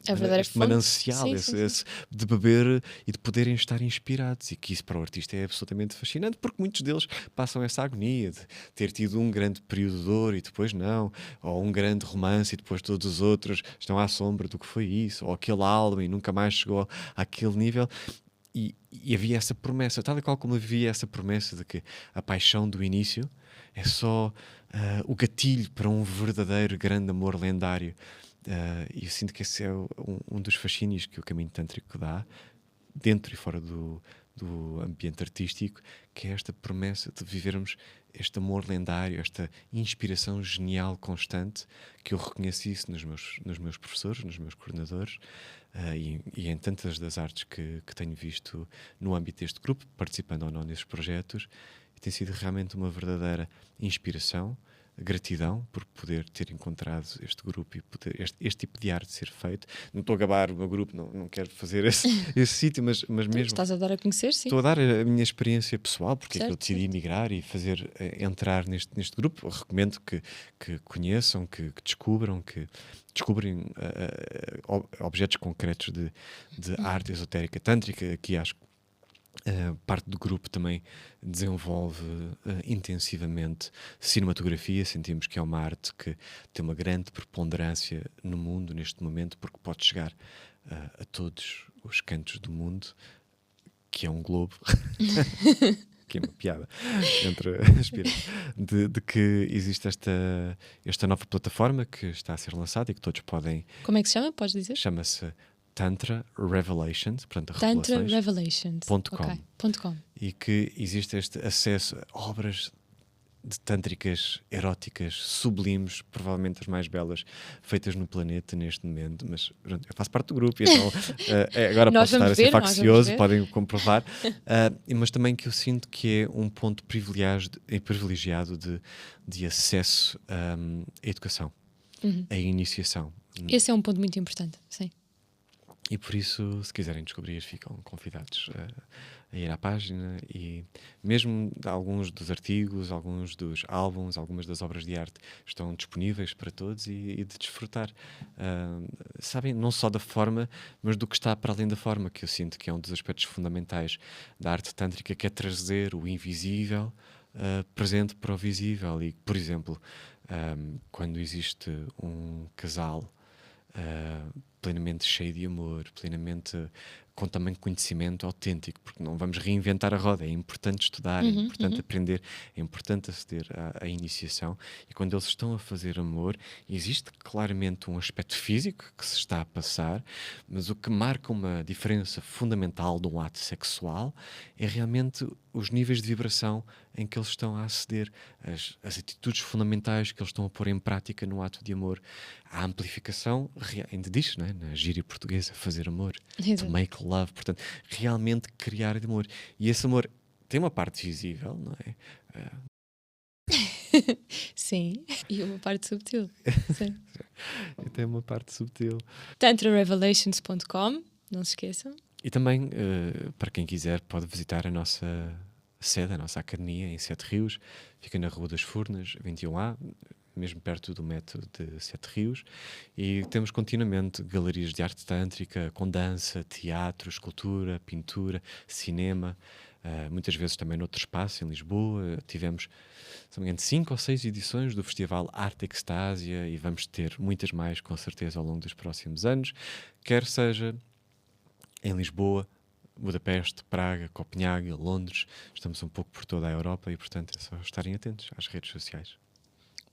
A verdadeira este fonte. manancial, Sim, esse de beber e de poderem estar inspirados, e que isso para o artista é absolutamente fascinante, porque muitos deles passam essa agonia de ter tido um grande período de dor e depois não, ou um grande romance e depois todos os outros estão à sombra do que foi isso, ou aquele álbum e nunca mais chegou àquele nível. E havia essa promessa, tal e qual como havia essa promessa de que a paixão do início é só o gatilho para um verdadeiro grande amor lendário. E eu sinto que esse é um dos fascínios que o caminho tântrico dá, dentro e fora do ambiente artístico, que é esta promessa de vivermos este amor lendário, esta inspiração genial constante, que eu reconheci isso nos meus professores, nos meus coordenadores, e em tantas das artes que tenho visto no âmbito deste grupo, participando ou não nesses projetos. E tem sido realmente uma verdadeira inspiração, gratidão por poder ter encontrado este grupo e poder este tipo de arte ser feito. Não estou a gabar o meu grupo, não quero fazer esse sítio, mas mesmo Estás a dar a conhecer, sim. estou a dar a minha experiência pessoal, porque é que eu Certo, decidi certo. emigrar e fazer entrar neste grupo. Eu recomendo que conheçam, que descubram, que descobrem objetos concretos de arte esotérica tântrica. Aqui acho que parte do grupo também desenvolve intensivamente cinematografia. Sentimos que é uma arte que tem uma grande preponderância no mundo neste momento, porque pode chegar a todos os cantos do mundo, que é um globo. que é uma piada entre as pirâmides, de que existe esta nova plataforma que está a ser lançada e que todos podem. Como é que se chama? Podes dizer? Chama-se Tantra Revelations, portanto, Tantra revelações. Revelations. .com. .com. E que existe este acesso a obras de tântricas eróticas sublimes, provavelmente as mais belas feitas no planeta neste momento, mas pronto, eu faço parte do grupo, então agora posso estar a ser faccioso, podem comprovar, mas também que eu sinto que é um ponto privilegiado de acesso à educação, à iniciação. Esse é um ponto muito importante, sim. E por isso, se quiserem descobrir, ficam convidados a ir à página, e mesmo alguns dos artigos, alguns dos álbuns, algumas das obras de arte estão disponíveis para todos e de desfrutar. Sabem, não só da forma, mas do que está para além da forma, que eu sinto que é um dos aspectos fundamentais da arte tântrica, que é trazer o invisível presente para o visível. E, por exemplo, quando existe um casal plenamente cheio de amor, plenamente com também conhecimento autêntico, porque não vamos reinventar a roda, é importante estudar, é importante aprender, é importante aceder à iniciação, e quando eles estão a fazer amor, existe claramente um aspecto físico que se está a passar, mas o que marca uma diferença fundamental de um ato sexual é realmente os níveis de vibração em que eles estão a aceder, as atitudes fundamentais que eles estão a pôr em prática no ato de amor. A amplificação, ainda diz, não é? Na gíria portuguesa, fazer amor, to make love, portanto, realmente criar amor. E esse amor tem uma parte visível, não é? Sim, e uma parte subtil. Sim. E tem uma parte subtil. TantraRevelations.com, não se esqueçam. E também, para quem quiser, pode visitar a nossa sede, a nossa academia em Sete Rios. Fica na Rua das Furnas, 21A, mesmo perto do método de Sete Rios, e temos continuamente galerias de arte tântrica, com dança, teatro, escultura, pintura, cinema, muitas vezes também noutro espaço, em Lisboa. Tivemos, se não me engano, 5 ou 6 edições do Festival Arte Extásia, e vamos ter muitas mais, com certeza, ao longo dos próximos anos, quer seja em Lisboa, Budapeste, Praga, Copenhague, Londres. Estamos um pouco por toda a Europa e, portanto, é só estarem atentos às redes sociais.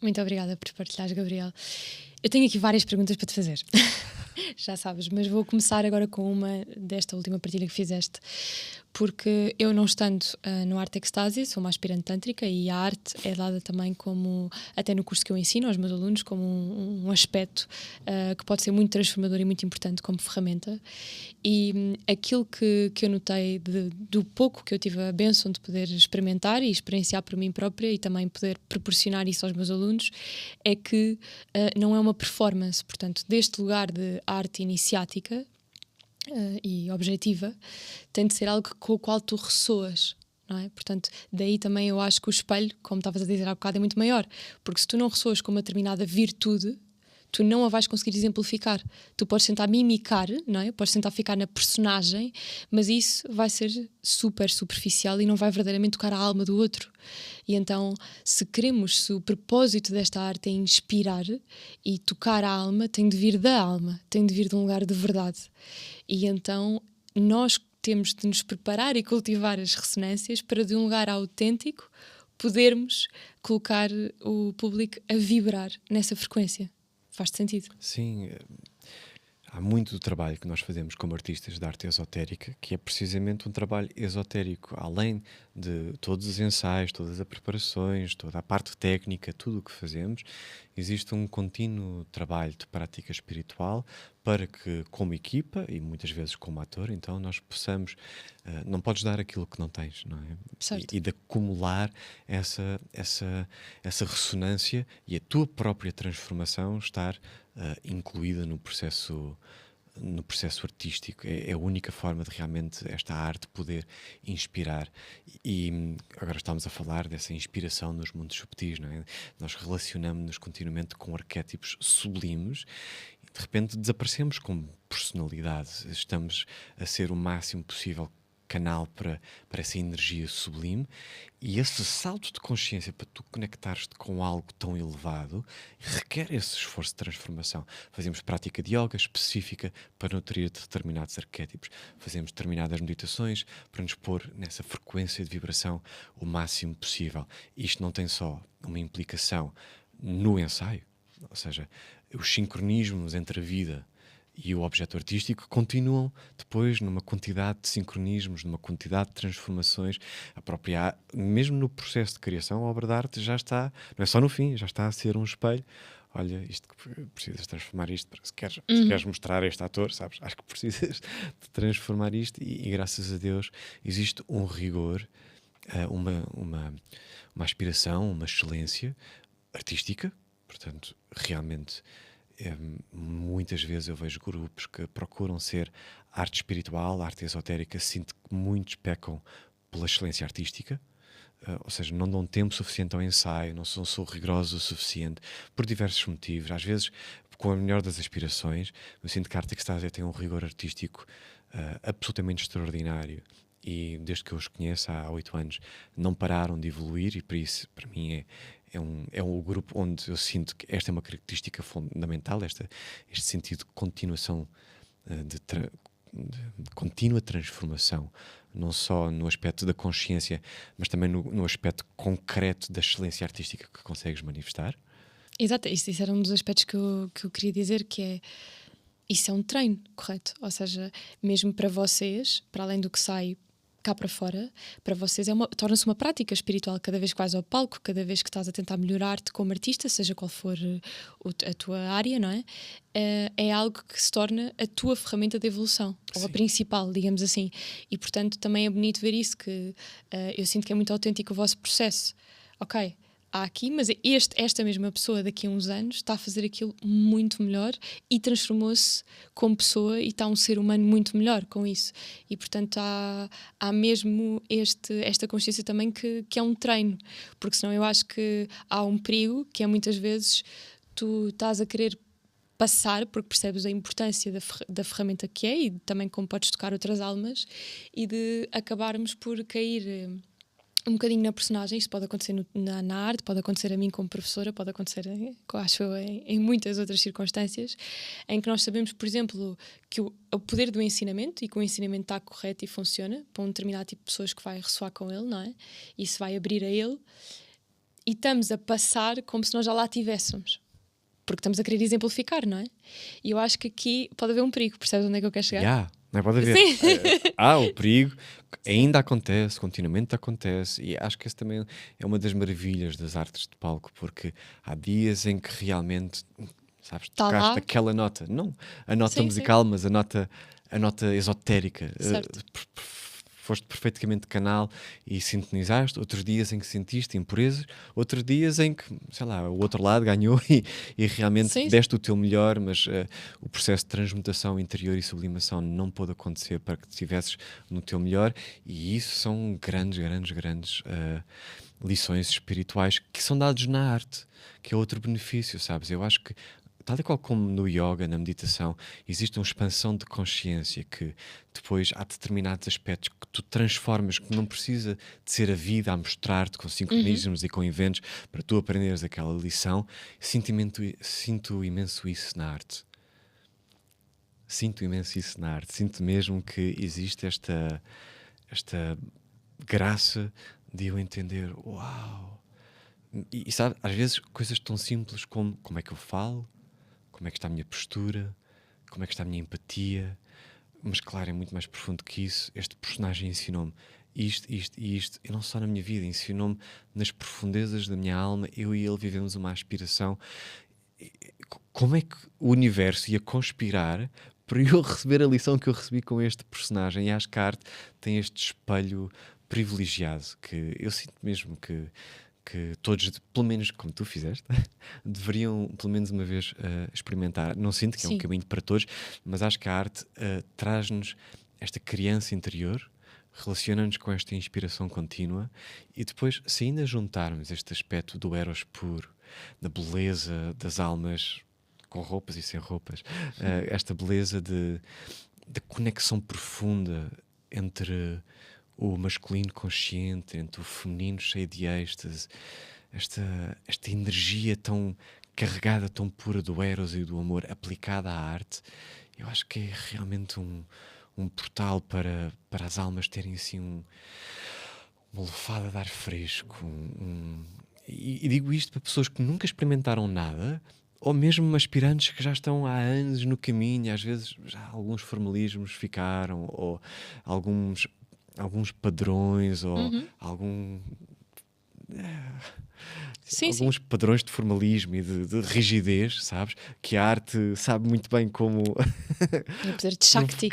Muito obrigada por partilhares, Gabriel. Eu tenho aqui várias perguntas para te fazer. Já sabes, mas vou começar agora com uma desta última partilha que fizeste, porque eu, não estando no Arte Extásia, sou uma aspirante tântrica, e a arte é dada também como, até no curso que eu ensino aos meus alunos, como um aspecto que pode ser muito transformador e muito importante como ferramenta. E aquilo que eu notei do pouco que eu tive a bênção de poder experimentar e experienciar por mim própria, e também poder proporcionar isso aos meus alunos, é que não é uma performance. Portanto, deste lugar de arte iniciática e objetiva, tem de ser algo com o qual tu ressoas, não é? Portanto, daí também eu acho que o espelho, como estavas a dizer há bocado, é muito maior, porque se tu não ressoas com uma determinada virtude, tu não a vais conseguir exemplificar. Tu podes tentar mimicar, não é? Podes tentar ficar na personagem, mas isso vai ser super superficial e não vai verdadeiramente tocar a alma do outro. E então, se o propósito desta arte é inspirar e tocar a alma, tem de vir da alma, tem de vir de um lugar de verdade. E então, nós temos de nos preparar e cultivar as ressonâncias para, de um lugar autêntico, podermos colocar o público a vibrar nessa frequência. Faz-te sentido? Sim, há muito do trabalho que nós fazemos como artistas de arte esotérica, que é precisamente um trabalho esotérico, além de todos os ensaios, todas as preparações, toda a parte técnica, tudo o que fazemos. Existe um contínuo trabalho de prática espiritual para que, como equipa e muitas vezes como ator, então nós possamos, não podes dar aquilo que não tens, não é? Certo. E de acumular essa ressonância e a tua própria transformação estar incluída no processo artístico. É a única forma de realmente esta arte poder inspirar. E agora estamos a falar dessa inspiração nos mundos subtis, não é? Nós relacionamos-nos continuamente com arquétipos sublimes e de repente desaparecemos como personalidade. Estamos a ser o máximo possível canal para essa energia sublime, e esse salto de consciência para tu conectares-te com algo tão elevado requer esse esforço de transformação. Fazemos prática de yoga específica para nutrir determinados arquétipos, fazemos determinadas meditações para nos pôr nessa frequência de vibração o máximo possível. Isto não tem só uma implicação no ensaio, ou seja, os sincronismos entre a vida e o objeto artístico continuam depois numa quantidade de sincronismos, numa quantidade de transformações. A própria, mesmo no processo de criação, a obra de arte já está, não é só no fim, já está a ser um espelho. Olha, isto que precisas transformar isto, se queres mostrar a este ator, sabes? Acho que precisas de transformar isto e graças a Deus existe um rigor, uma aspiração, uma excelência artística. Portanto, realmente, muitas vezes eu vejo grupos que procuram ser arte espiritual, arte esotérica, sinto que muitos pecam pela excelência artística, ou seja, não dão tempo suficiente ao ensaio, não são rigorosos o suficiente, por diversos motivos. Às vezes, com a melhor das aspirações, eu sinto que a arte extásia tem um rigor artístico absolutamente extraordinário. E desde que eu os conheço há 8 anos, não pararam de evoluir, e por isso, para mim, é um grupo onde eu sinto que esta é uma característica fundamental, este sentido de continuação, de contínua transformação, não só no aspecto da consciência, mas também no aspecto concreto da excelência artística que consegues manifestar. Exato, isso era um dos aspectos que eu queria dizer, que é, isso é um treino, correto? Ou seja, mesmo para vocês, para além do que sai cá para fora, para vocês torna-se uma prática espiritual. Cada vez que vais ao palco, cada vez que estás a tentar melhorar-te como artista, seja qual for a tua área, não é? É algo que se torna a tua ferramenta de evolução, ou a principal, digamos assim. E portanto também é bonito ver isso, que eu sinto que é muito autêntico o vosso processo. Ok, há aqui, mas esta mesma pessoa daqui a uns anos está a fazer aquilo muito melhor e transformou-se como pessoa e está um ser humano muito melhor com isso. E portanto há mesmo esta consciência também que é um treino, porque senão eu acho que há um perigo, que é muitas vezes tu estás a querer passar, porque percebes a importância da ferramenta que é e também como podes tocar outras almas, e de acabarmos por cair um bocadinho na personagem. Isto pode acontecer na arte, pode acontecer a mim como professora, pode acontecer, acho eu, em muitas outras circunstâncias, em que nós sabemos, por exemplo, que o poder do ensinamento, e que o ensinamento está correto e funciona para um determinado tipo de pessoas que vai ressoar com ele, não é? Isso vai abrir a ele, e estamos a passar como se nós já lá tivéssemos, porque estamos a querer exemplificar, não é? E eu acho que aqui pode haver um perigo. Percebes onde é que eu quero chegar? Não é? Pode haver. Há o perigo, ainda acontece, continuamente acontece, e acho que esse também é uma das maravilhas das artes de palco, porque há dias em que realmente, sabes, Tá tocaste lá. aquela nota, não a nota musical, mas a nota esotérica. Foste perfeitamente canal e sintonizaste. Outros dias em que sentiste impurezas, outros dias em que, sei lá, o outro lado ganhou e realmente deste o teu melhor, mas o processo de transmutação interior e sublimação não pôde acontecer para que estivesses no teu melhor, e isso são grandes lições espirituais que são dados na arte, que é outro benefício, sabes? Eu acho que, tal e qual como no yoga, na meditação, existe uma expansão de consciência, que depois há determinados aspectos que tu transformas, que não precisa de ser a vida a mostrar-te com sincronismos e com eventos para tu aprenderes aquela lição. Sinto imenso isso na arte. Sinto mesmo que existe esta graça de eu entender, uau! E sabe, às vezes coisas tão simples como é que eu falo, como é que está a minha postura, como é que está a minha empatia, mas claro, é muito mais profundo que isso. Este personagem ensinou-me isto e isto, e não só na minha vida, ensinou-me nas profundezas da minha alma. Eu e ele vivemos uma aspiração. Como é que o universo ia conspirar para eu receber a lição que eu recebi com este personagem? E acho que a arte tem este espelho privilegiado, que eu sinto mesmo que todos, pelo menos como tu fizeste, deveriam pelo menos uma vez experimentar. Não sinto que é um caminho para todos, mas acho que a arte traz-nos esta criança interior, relaciona-nos com esta inspiração contínua, e depois, se ainda juntarmos este aspecto do eros puro, da beleza das almas com roupas e sem roupas, esta beleza de conexão profunda entre o masculino consciente, entre o feminino cheio de êxtase, esta energia tão carregada, tão pura do eros e do amor aplicada à arte, eu acho que é realmente um portal para as almas terem assim uma lufada de ar fresco. E digo isto para pessoas que nunca experimentaram nada, ou mesmo aspirantes que já estão há anos no caminho, às vezes já alguns formalismos ficaram, ou alguns padrões, ou alguns padrões de formalismo e de rigidez, sabes? Que a arte sabe muito bem como O poder de Shakti.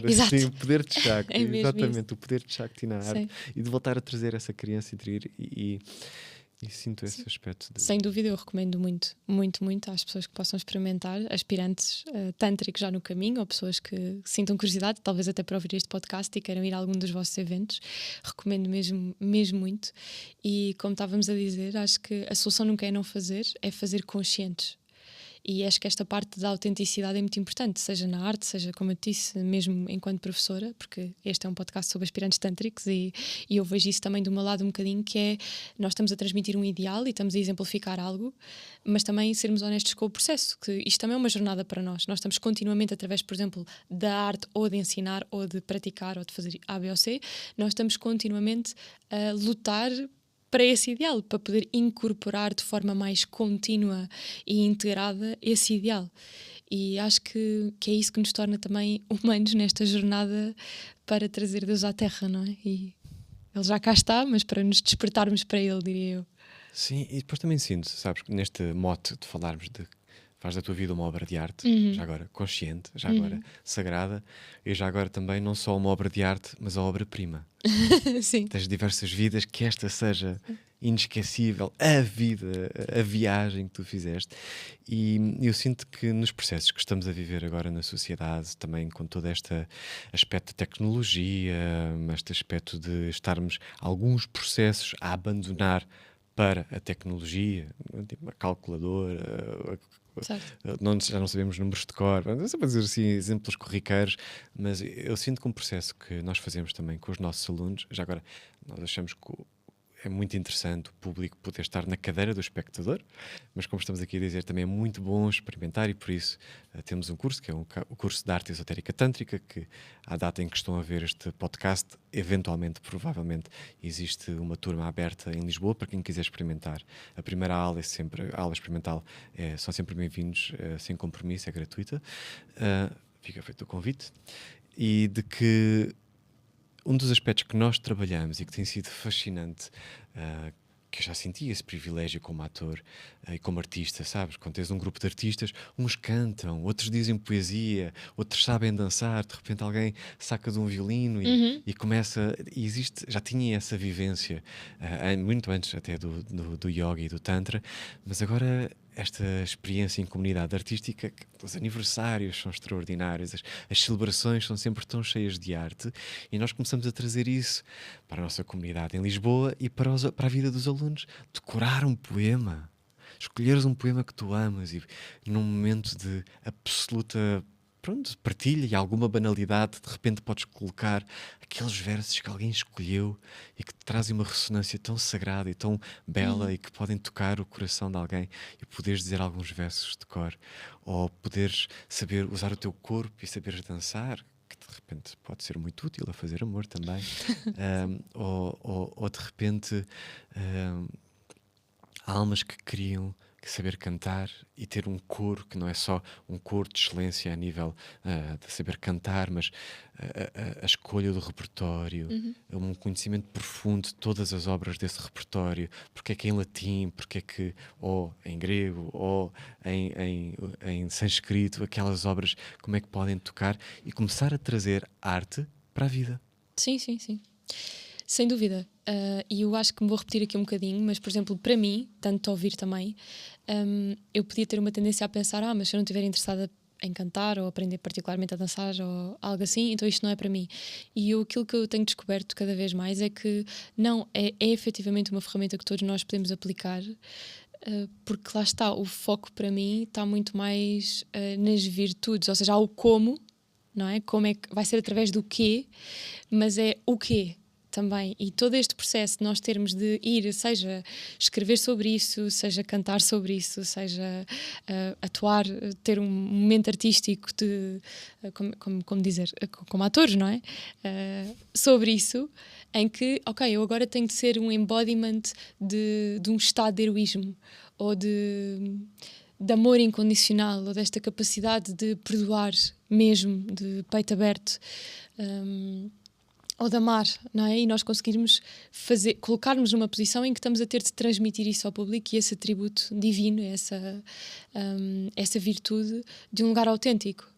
Exato. Sim, o poder de Shakti, É exatamente, isso. o poder de Shakti na arte. E de voltar a trazer essa criança interior e sinto esse aspecto. Sem dúvida, eu recomendo muito, muito, muito às pessoas que possam experimentar, aspirantes tântricos já no caminho, ou pessoas que sintam curiosidade, talvez até para ouvir este podcast e queiram ir a algum dos vossos eventos. Recomendo mesmo, mesmo muito. E como estávamos a dizer, acho que a solução nunca é não fazer, é fazer conscientes. E acho que esta parte da autenticidade é muito importante, seja na arte, seja, como eu te disse, mesmo enquanto professora, porque este é um podcast sobre aspirantes tântricos e eu vejo isso também do meu lado um bocadinho, que é, nós estamos a transmitir um ideal e estamos a exemplificar algo, mas também sermos honestos com o processo, que isto também é uma jornada para nós. Nós estamos continuamente, através, por exemplo, da arte, ou de ensinar, ou de praticar, ou de fazer A, B ou C, nós estamos continuamente a lutar para esse ideal, para poder incorporar de forma mais contínua e integrada esse ideal. E acho que é isso que nos torna também humanos nesta jornada para trazer Deus à Terra, não é? E Ele já cá está, mas para nos despertarmos para Ele, diria eu. Sim, e depois também sinto, sabes, neste mote de falarmos de faz da tua vida uma obra de arte, já agora consciente, já agora sagrada, e já agora também não só uma obra de arte, mas a obra-prima. Sim. Tens diversas vidas, que esta seja inesquecível, a vida, a viagem que tu fizeste. E eu sinto que nos processos que estamos a viver agora na sociedade, também com todo este aspecto de tecnologia, este aspecto de estarmos alguns processos a abandonar para a tecnologia, tipo a calculadora, já não sabemos números de cor, não sei para dizer assim exemplos corriqueiros, mas eu sinto que um processo que nós fazemos também com os nossos alunos, já agora nós achamos que é muito interessante o público poder estar na cadeira do espectador, mas como estamos aqui a dizer, também é muito bom experimentar e por isso temos um curso, que é o curso de Arte Esotérica Tântrica, que à data em que estão a ver este podcast, eventualmente, provavelmente, existe uma turma aberta em Lisboa para quem quiser experimentar. A primeira aula a aula experimental, são sempre bem-vindos, sem compromisso, é gratuita. Fica feito o convite. E de que um dos aspectos que nós trabalhamos e que tem sido fascinante, que eu já senti esse privilégio como ator e como artista, sabes? Quando tens um grupo de artistas, uns cantam, outros dizem poesia, outros sabem dançar, de repente alguém saca de um violino e começa... E existe, já tinha essa vivência, muito antes até do yoga e do tantra, mas agora esta experiência em comunidade artística, os aniversários são extraordinários, as celebrações são sempre tão cheias de arte e nós começamos a trazer isso para a nossa comunidade em Lisboa e para a vida dos alunos. Decorar um poema, escolheres um poema que tu amas e num momento de absoluta partilha e alguma banalidade, de repente podes colocar aqueles versos que alguém escolheu e que te trazem uma ressonância tão sagrada e tão bela e que podem tocar o coração de alguém e poderes dizer alguns versos de cor, ou poderes saber usar o teu corpo e saberes dançar, que de repente pode ser muito útil a fazer amor também. Ou de repente há almas que queriam saber cantar e ter um coro que não é só um coro de excelência a nível de saber cantar, mas a escolha do repertório, um conhecimento profundo de todas as obras desse repertório, porque é que em latim, porque é que ou em grego ou em sânscrito, aquelas obras, como é que podem tocar e começar a trazer arte para a vida. Sim, sim, sim. Sem dúvida. E eu acho que me vou repetir aqui um bocadinho, mas, por exemplo, para mim, tanto a ouvir também, eu podia ter uma tendência a pensar, mas se eu não estiver interessada em cantar ou aprender particularmente a dançar ou algo assim, então isto não é para mim. E aquilo que eu tenho descoberto cada vez mais é que não, é efetivamente uma ferramenta que todos nós podemos aplicar, porque lá está, o foco para mim está muito mais nas virtudes, ou seja, há o como, não é? Como é que vai ser através do quê, mas é o quê também. E todo este processo de nós termos de ir, seja escrever sobre isso, seja cantar sobre isso, seja atuar, ter um momento artístico de, como dizer, como atores, não é? Sobre isso, em que, ok, eu agora tenho de ser um embodiment de um estado de heroísmo, ou de amor incondicional, ou desta capacidade de perdoar mesmo, de peito aberto, ou de amar, não é? E nós conseguirmos colocar-nos numa posição em que estamos a ter de transmitir isso ao público, e esse atributo divino, essa virtude de um lugar autêntico,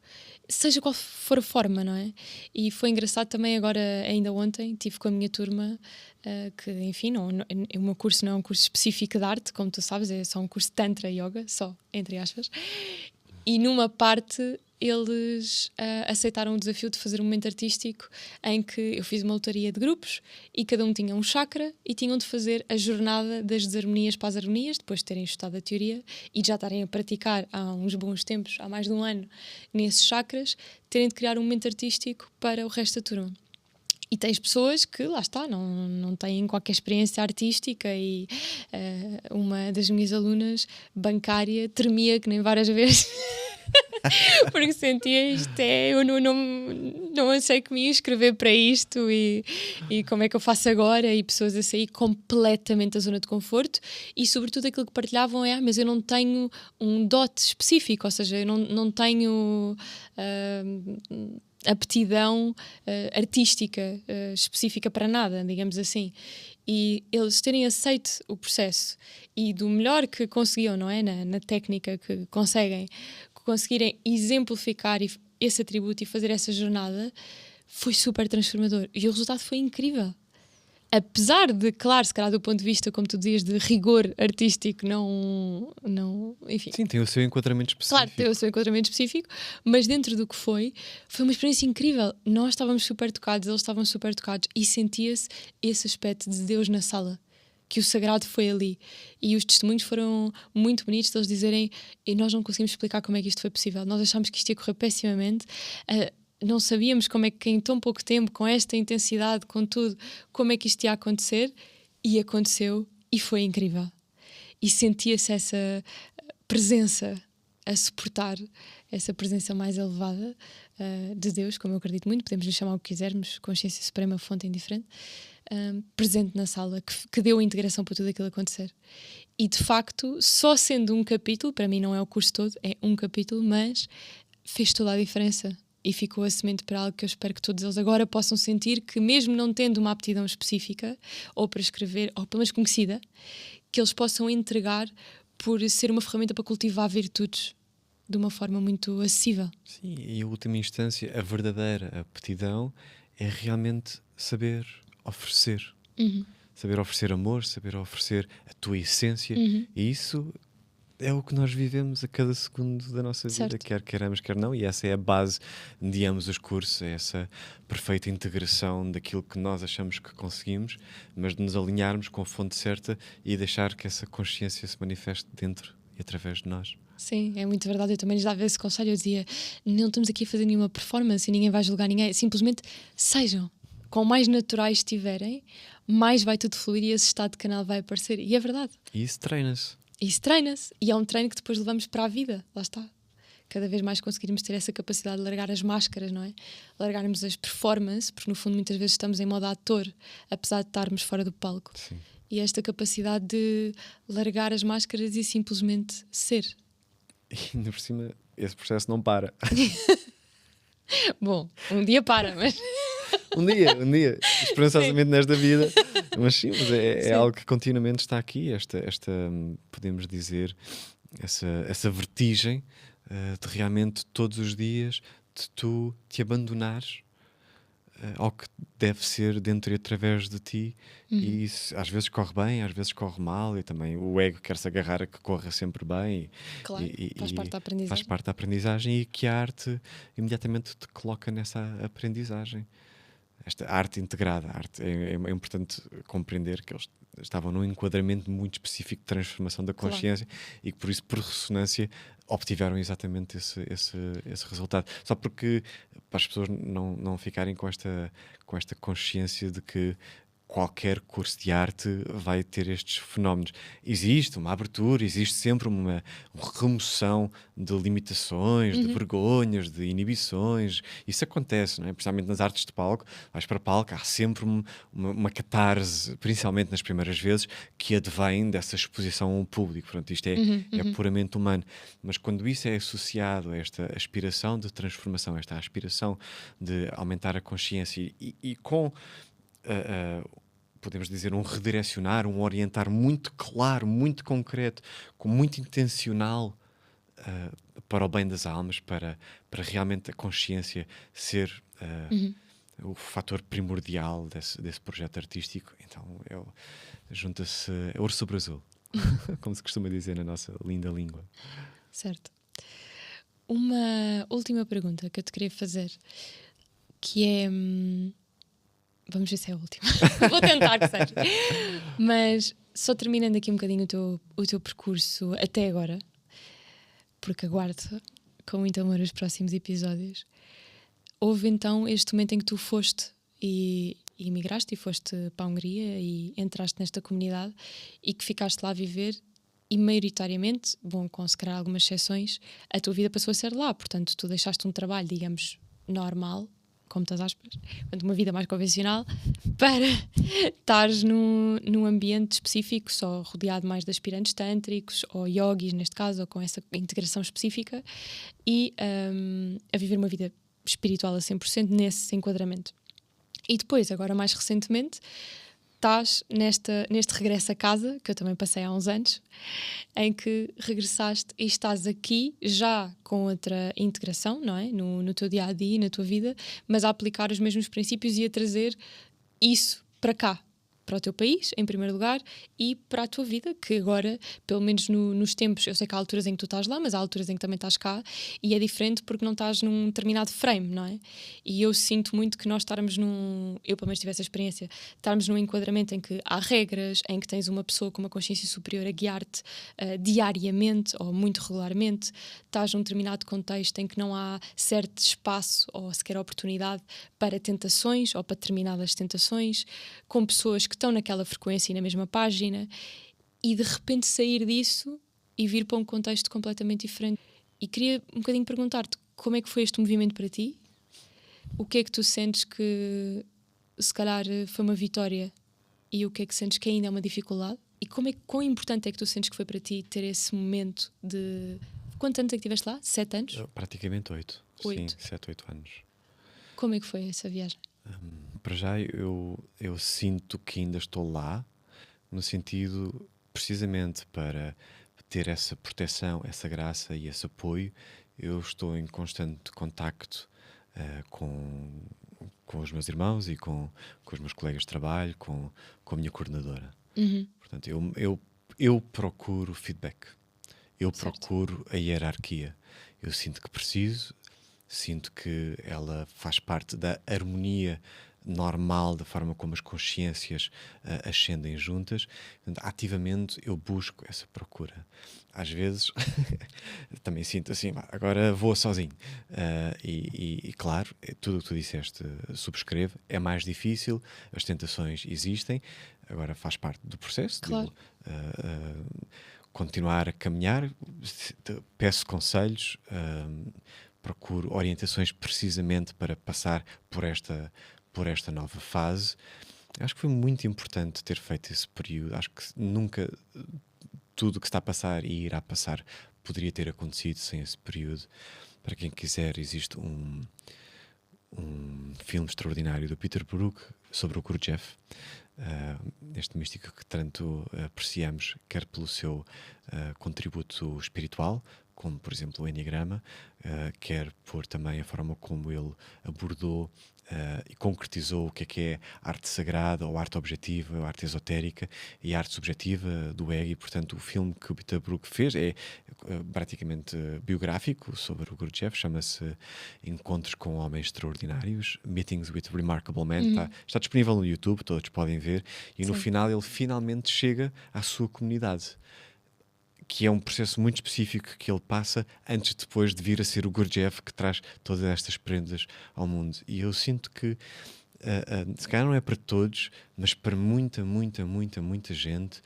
seja qual for a forma, não é? E foi engraçado também agora, ainda ontem, estive com a minha turma, que enfim, o meu curso não é um curso específico de arte, como tu sabes, é só um curso de Tantra Yoga, só, entre aspas, e numa parte eles aceitaram o desafio de fazer um momento artístico em que eu fiz uma lotaria de grupos e cada um tinha um chakra e tinham de fazer a jornada das desarmonias para as harmonias, depois de terem estudado a teoria e de já estarem a praticar há uns bons tempos, há mais de um ano, nesses chakras, terem de criar um momento artístico para o resto da turma. E tens pessoas que, lá está, não têm qualquer experiência artística, e uma das minhas alunas, bancária, tremia que nem várias vezes porque sentia isto, eu não sei que me ia inscrever para isto, e como é que eu faço agora, e pessoas a sair completamente da zona de conforto, e sobretudo aquilo que partilhavam é, mas eu não tenho um dote específico, ou seja, eu não tenho aptidão artística específica para nada, digamos assim. E eles terem aceito o processo e do melhor que conseguiam, não é? Na técnica que conseguirem exemplificar esse atributo e fazer essa jornada, foi super transformador. E o resultado foi incrível. Apesar de, claro, se calhar do ponto de vista, como tu dizias, de rigor artístico, não enfim. Sim, tem o seu enquadramento específico. Claro, tem o seu enquadramento específico, mas dentro do que foi uma experiência incrível. Nós estávamos super tocados, eles estavam super tocados, e sentia-se esse aspecto de Deus na sala, que o sagrado foi ali. E os testemunhos foram muito bonitos, deles dizerem, e nós não conseguimos explicar como é que isto foi possível. Nós achámos que isto ia correr pessimamente, não sabíamos como é que em tão pouco tempo, com esta intensidade, com tudo, como é que isto ia acontecer, e aconteceu, e foi incrível. E sentia-se essa presença a suportar, essa presença mais elevada de Deus, como eu acredito muito, podemos lhe chamar o que quisermos, consciência suprema, fonte indiferente, presente na sala, que deu a integração para tudo aquilo acontecer. E de facto, só sendo um capítulo, para mim não é o curso todo, é um capítulo, mas fez toda a diferença. E ficou a semente para algo que eu espero que todos eles agora possam sentir, que mesmo não tendo uma aptidão específica, ou para escrever, ou pelo menos conhecida, que eles possam entregar por ser uma ferramenta para cultivar virtudes de uma forma muito acessível. Sim, e em última instância, a verdadeira aptidão é realmente saber oferecer. Saber oferecer amor, saber oferecer a tua essência. E isso é o que nós vivemos a cada segundo da nossa vida, certo. Quer queiramos, quer não, e essa é a base de ambos os cursos, é essa perfeita integração daquilo que nós achamos que conseguimos, mas de nos alinharmos com a fonte certa e deixar que essa consciência se manifeste dentro e através de nós. Sim, é muito verdade. Eu também lhes dava esse conselho. Eu dizia, não estamos aqui a fazer nenhuma performance e ninguém vai julgar ninguém. Simplesmente sejam. Com mais naturais estiverem, mais vai tudo fluir e esse estado de canal vai aparecer. E é verdade. E isso treina-se. Isso treina-se. E é um treino que depois levamos para a vida. Lá está. Cada vez mais conseguirmos ter essa capacidade de largar as máscaras, não é? Largarmos as performances, porque no fundo muitas vezes estamos em modo ator, apesar de estarmos fora do palco. Sim. E esta capacidade de largar as máscaras e simplesmente ser. E ainda por cima, esse processo não para. Bom, um dia para, mas... Um dia, esperançosamente nesta vida, mas sim, mas é algo que continuamente está aqui, esta podemos dizer, essa vertigem de realmente todos os dias de tu te abandonares ao que deve ser dentro e através de ti. E isso às vezes corre bem, às vezes corre mal, e também o ego quer-se agarrar a que corra sempre bem. Claro, faz parte da aprendizagem. Faz parte da aprendizagem, e que a arte imediatamente te coloca nessa aprendizagem. Esta arte integrada, é importante compreender que eles estavam num enquadramento muito específico de transformação da consciência, claro. E que por isso, por ressonância, obtiveram exatamente esse resultado. Só porque para as pessoas não ficarem com esta consciência de que qualquer curso de arte vai ter estes fenómenos. Existe uma abertura, existe sempre uma remoção de limitações, de vergonhas, de inibições. Isso acontece, não é? Principalmente nas artes de palco. Vais para palco, há sempre uma catarse, principalmente nas primeiras vezes, que advém dessa exposição ao público. Portanto, isto é puramente humano. Mas quando isso é associado a esta aspiração de transformação, esta aspiração de aumentar a consciência e com podemos dizer, um redirecionar, um orientar muito claro, muito concreto, muito intencional para o bem das almas, para realmente a consciência ser o fator primordial desse projeto artístico. Então junta-se ouro sobre azul, como se costuma dizer na nossa linda língua. Certo. Uma última pergunta que eu te queria fazer, que é... Vamos ver se é a última. Vou tentar que seja. Mas só terminando aqui um bocadinho o teu percurso até agora, porque aguardo com muito amor os próximos episódios. Houve então este momento em que tu foste e emigraste e foste para a Hungria e entraste nesta comunidade e que ficaste lá a viver e maioritariamente, bom, com se calhar algumas exceções, a tua vida passou a ser lá. Portanto, tu deixaste um trabalho, digamos, normal, com muitas aspas, portanto, uma vida mais convencional, para estares num ambiente específico, só rodeado mais de aspirantes tântricos, ou yogis, neste caso, ou com essa integração específica, e a viver uma vida espiritual a 100% nesse enquadramento. E depois, agora mais recentemente, estás neste regresso a casa, que eu também passei há uns anos, em que regressaste e estás aqui já com outra integração, não é? No teu dia-a-dia, na tua vida, mas a aplicar os mesmos princípios e a trazer isso para cá, para o teu país, em primeiro lugar, e para a tua vida, que agora, pelo menos nos tempos, eu sei que há alturas em que tu estás lá, mas há alturas em que também estás cá, e é diferente porque não estás num determinado frame, não é? E eu sinto muito que nós estarmos eu pelo menos tive essa experiência, estarmos num enquadramento em que há regras, em que tens uma pessoa com uma consciência superior a guiar-te diariamente ou muito regularmente, estás num determinado contexto em que não há certo espaço ou sequer oportunidade para tentações ou para determinadas tentações, com pessoas que estão naquela frequência e na mesma página, e de repente sair disso e vir para um contexto completamente diferente. E queria um bocadinho perguntar-te como é que foi este movimento para ti? O que é que tu sentes que se calhar foi uma vitória e o que é que sentes que ainda é uma dificuldade? E quão importante é que tu sentes que foi para ti ter esse momento de... Quantos anos é que estiveste lá? 7 anos? Praticamente 8. Sim, 7, 8 anos. Como é que foi essa viagem? Para já eu sinto que ainda estou lá, no sentido precisamente para ter essa proteção, essa graça e esse apoio. Eu estou em constante contacto com os meus irmãos e com os meus colegas de trabalho, com a minha coordenadora. Portanto, eu procuro feedback, eu procuro a hierarquia. Eu sinto que preciso, sinto que ela faz parte da harmonia normal, da forma como as consciências ascendem juntas. Portanto, ativamente eu busco essa procura. Às vezes também sinto assim, agora vou sozinho. E claro, tudo o que tu disseste subscrevo. É mais difícil, as tentações existem, agora faz parte do processo. Claro. Continuar a caminhar, peço conselhos, procuro orientações precisamente para passar por esta nova fase. Acho que foi muito importante ter feito esse período. Acho que nunca tudo o que está a passar e irá passar poderia ter acontecido sem esse período. Para quem quiser, existe um filme extraordinário do Peter Brook sobre o Gurdjieff, este místico que tanto apreciamos, quer pelo seu contributo espiritual, como por exemplo o Enneagrama, quer por também a forma como ele abordou e concretizou o que é arte sagrada, ou arte objetiva, ou arte esotérica e arte subjetiva do ego. E portanto o filme que o Peter Brook fez é praticamente biográfico sobre o Gurdjieff, chama-se Encontros com Homens Extraordinários, Meetings with Remarkable Men. Está disponível no YouTube, todos podem ver, e no final ele finalmente chega à sua comunidade, que é um processo muito específico que ele passa antes depois de vir a ser o Gurdjieff que traz todas estas prendas ao mundo. E eu sinto que se calhar não é para todos, mas para muita gente,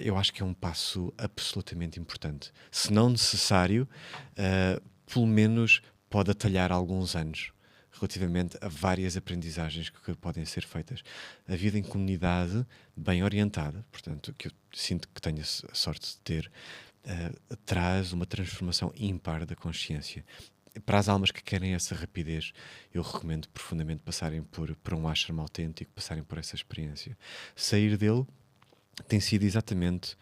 eu acho que é um passo absolutamente importante. Se não necessário, pelo menos pode atalhar alguns anos relativamente a várias aprendizagens que podem ser feitas. A vida em comunidade bem orientada, portanto, que eu sinto que tenho a sorte de ter, traz uma transformação ímpar da consciência. Para as almas que querem essa rapidez, eu recomendo profundamente passarem por um ashram autêntico, passarem por essa experiência. Sair dele tem sido exatamente...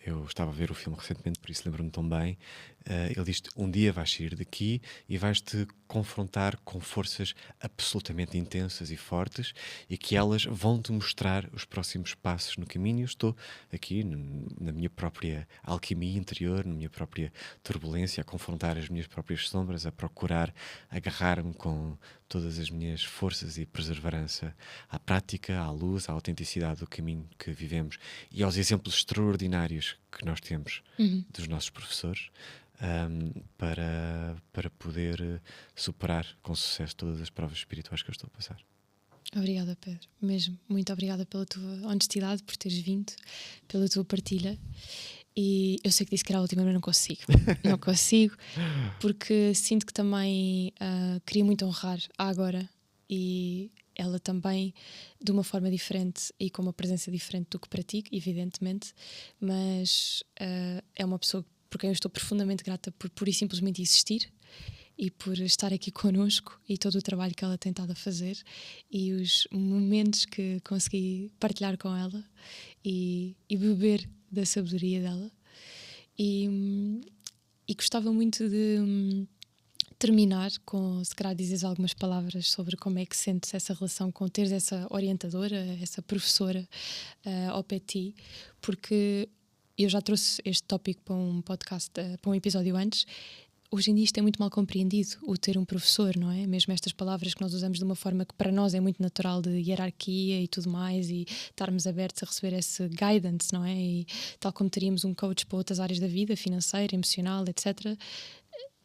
Eu estava a ver o filme recentemente, por isso lembro-me tão bem. Ele diz-te, um dia vais sair daqui e vais-te confrontar com forças absolutamente intensas e fortes e que elas vão-te mostrar os próximos passos no caminho. Eu estou aqui na minha própria alquimia interior, na minha própria turbulência, a confrontar as minhas próprias sombras, a procurar agarrar-me com todas as minhas forças e perseverança à prática, à luz, à autenticidade do caminho que vivemos e aos exemplos extraordinários que nós temos dos nossos professores, para poder superar com sucesso todas as provas espirituais que eu estou a passar. Obrigada, Pedro, mesmo. Muito obrigada pela tua honestidade, por teres vindo, pela tua partilha. E eu sei que disse que era a última, mas não consigo. Não consigo, porque sinto que também queria muito honrar a Agora, e ela também, de uma forma diferente e com uma presença diferente do que pratico, evidentemente, mas é uma pessoa por quem eu estou profundamente grata por pura e simplesmente existir e por estar aqui connosco e todo o trabalho que ela tem estado a fazer e os momentos que consegui partilhar com ela e beber da sabedoria dela. E gostava muito de terminar com, se calhar, dizeres algumas palavras sobre como é que sentes essa relação com teres essa orientadora, essa professora ao pé de ti, porque eu já trouxe este tópico para um podcast, para um episódio antes. Hoje em dia isto é muito mal compreendido, o ter um professor, não é? Mesmo estas palavras que nós usamos de uma forma que para nós é muito natural, de hierarquia e tudo mais, e estarmos abertos a receber esse guidance, não é? E tal como teríamos um coach para outras áreas da vida, financeira, emocional, etc.,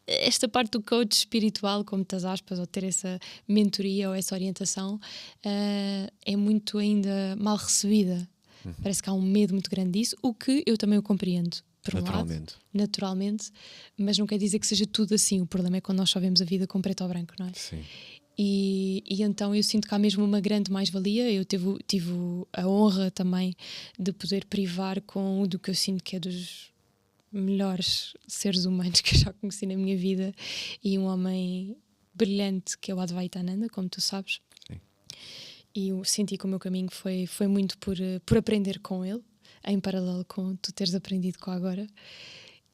esta parte do coach espiritual, com muitas aspas, ou ter essa mentoria ou essa orientação, é muito ainda mal recebida. Parece que há um medo muito grande disso, o que eu também o compreendo, por um lado, naturalmente, mas não quer dizer que seja tudo assim. O problema é quando nós só vemos a vida com preto ou branco, não é? Sim. E então eu sinto que há mesmo uma grande mais-valia. Eu tive a honra também de poder privar com o do que eu sinto que é dos melhores seres humanos que eu já conheci na minha vida, e um homem brilhante que é o Advaita Ananda, como tu sabes. Sim. E eu senti que o meu caminho foi muito por aprender com ele, em paralelo com tu teres aprendido com a Agora.